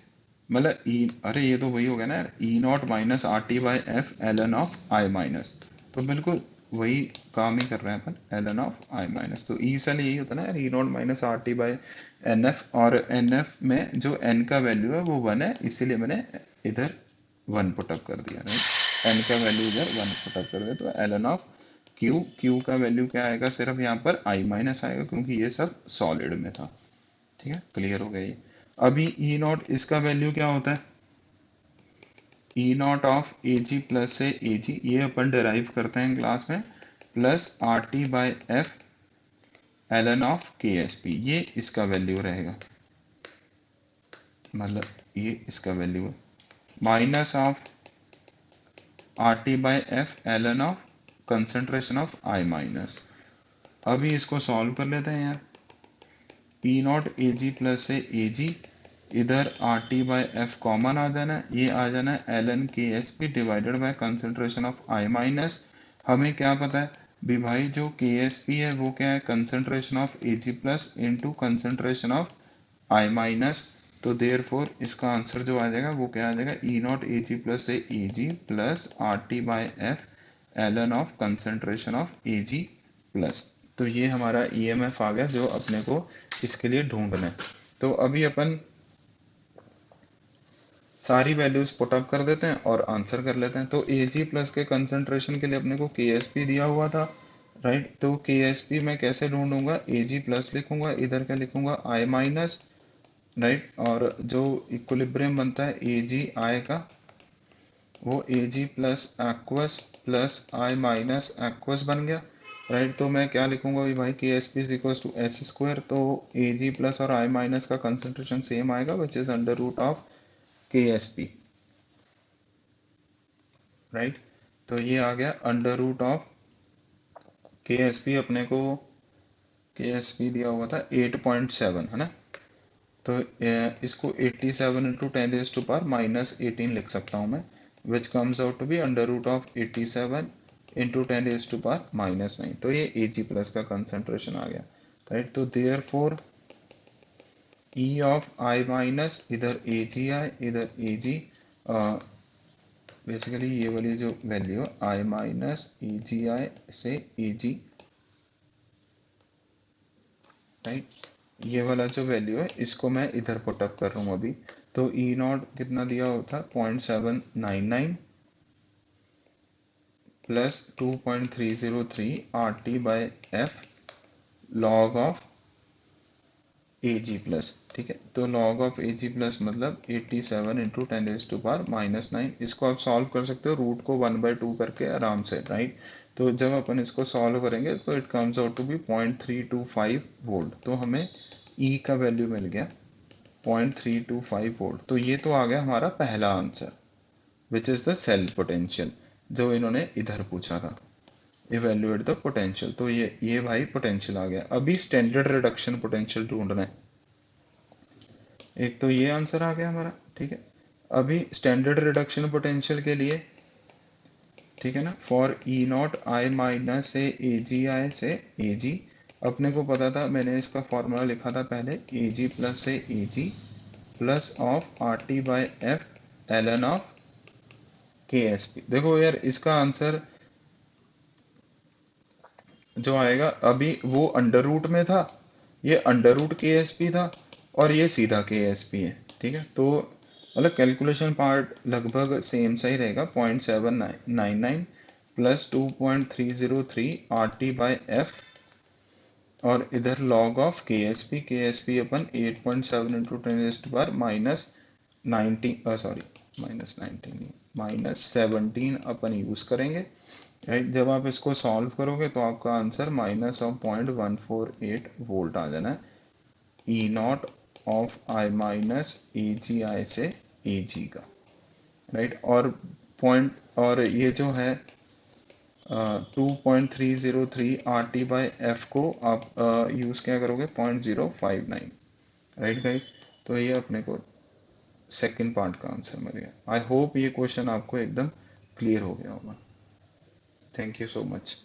मतलब E, अरे ये तो वही हो गया ना यार, E0 minus RT by F ln of I minus, तो बिल्कुल वही काम ही कर रहे हैं अपन, ln ऑफ I माइनस। तो E सेल यही होता है ना यार, E0 minus RT by NF, और NF में जो N का वैल्यू है वो 1 है, इसीलिए मैंने इधर 1 पुटअप कर दिया, राइट। N का वैल्यू इधर 1 पुटअप कर दिया, तो ln ऑफ Q का वैल्यू क्या आएगा, सिर्फ यहाँ पर I माइनस आएगा, क्योंकि ये सब सॉलिड में था, ठीक है। क्लियर हो गया ये। अभी E0 इसका वैल्यू क्या होता है, E0 ऑफ Ag प्लस से Ag, ये अपन डिराइव करते हैं क्लास में, plus RT by F ln of KSP, ये इसका वैल्यू रहेगा, मतलब ये इसका वैल्यू है, minus of RT by F ln of concentration of I minus. अभी इसको सॉल्व कर लेते हैं यार, E0 Ag प्लस से Ag, इधर RT बाय F कॉमन आ जाना है, ये आ जाना है ln KSP divided by concentration of I minus. हमें क्या पता है भी भाई, जो KSP है वो क्या है, concentration of Ag plus into concentration of I minus. तो देयर फोर इसका आंसर जो आ जाएगा वो क्या आ जाएगा, E0 Ag प्लस से Ag plus RT by F ln of concentration of Ag plus. तो ये हमारा EMF आ गया जो अपने को इसके लिए ढूंढना है। तो अभी अपन सारी वैल्यूज पुटअप कर देते हैं और आंसर कर लेते हैं। तो Ag प्लस के कंसंट्रेशन के लिए अपने को KSP दिया हुआ था राइट। तो के एस पी मैं कैसे ढूंढूंगा, ए जी प्लस लिखूंगा, इधर क्या लिखूंगा, आई माइनस, राइट। और जो इक्विलिब्रियम बनता है ए जी आई का, वो A G plus aqueous plus I minus aqueous बन गया, राइट। तो मैं क्या लिखूंगा भाई, K S P is equal to S square, तो ए जी प्लस और आई माइनस का कंसेंट्रेशन सेम आएगा, which is under root of K S P, right. तो ये आ गया under root of K S P, अपने को के एस पी दिया हुआ था 8.7, है ना। तो इसको 87 इंटू 10⁻⁻18 लिख सकता हूँ मैं, which comes out to be under root of 87 into 10⁻⁻9। तो ये ए जी प्लस का कंसेंट्रेशन आ गया, राइट। तो therefore E of I minus, इधर ए जी आई इधर ए जी, बेसिकली ये वाली जो वैल्यू है आई माइनस ए जी आई से ए जी, राइट। ये वाला जो वैल्यू है इसको मैं इधर पुटअप कर रहा हूँ अभी। तो ई नॉट कितना दिया होता, 0.799 plus 2.303 R T by F log of A G plus, ठीक है। तो log of A G plus मतलब 87 इंटू 10⁻⁻9। इसको आप सॉल्व कर सकते हो, रूट को 1/2 करके आराम से, राइट। तो जब अपन इसको सॉल्व करेंगे तो it comes out to be 0.325 volt. तो हमें ई का वैल्यू मिल गया 0.325 वोल्ट। तो ये तो आ गया हमारा पहला answer, which is the cell potential, जो इन्होंने इधर पूछा था, इवेल्युएट द पोटेंशियल। तो ये भाई पोटेंशियल आ गया। अभी स्टैंडर्ड रिडक्शन पोटेंशियल ढूंढना है। एक तो ये आंसर आ गया हमारा, ठीक है। अभी स्टैंडर्ड रिडक्शन पोटेंशियल के लिए, ठीक है ना, for E not I minus से ए जी आई से ए जी, अपने को पता था, मैंने इसका फॉर्मूला लिखा था पहले, ए जी प्लस से A G plus of R T by F L N of K S P. देखो यार इसका आंसर जो आएगा, अभी वो अंडर रूट में था, ये अंडर रूट के एस पी था, और ये सीधा के एस पी है, ठीक है। तो मतलब कैलकुलेशन पार्ट लगभग सेम सा ही रहेगा, 0.799 plus 2.303 R T by F, और इधर log of K S P upon 8.7 into 10⁻⁻, minus 19, sorry minus 19 minus 17 upon use करेंगे, राइट। जब आप इसको सॉल्व करोगे तो आपका आंसर माइनस ऑफ 0.148 वोल्ट आ जाना है, ई नॉट ऑफ आई माइनस ए जी आई से ए जी का, राइट। और पॉइंट, और ये जो है 2.303 आर टी बाई एफ को आप यूज क्या करोगे, 0.059, राइट गाइज। तो ये अपने को सेकंड पार्ट का आंसर मिल गया। आई होप ये क्वेश्चन आपको एकदम क्लियर हो गया होगा। Thank you so much.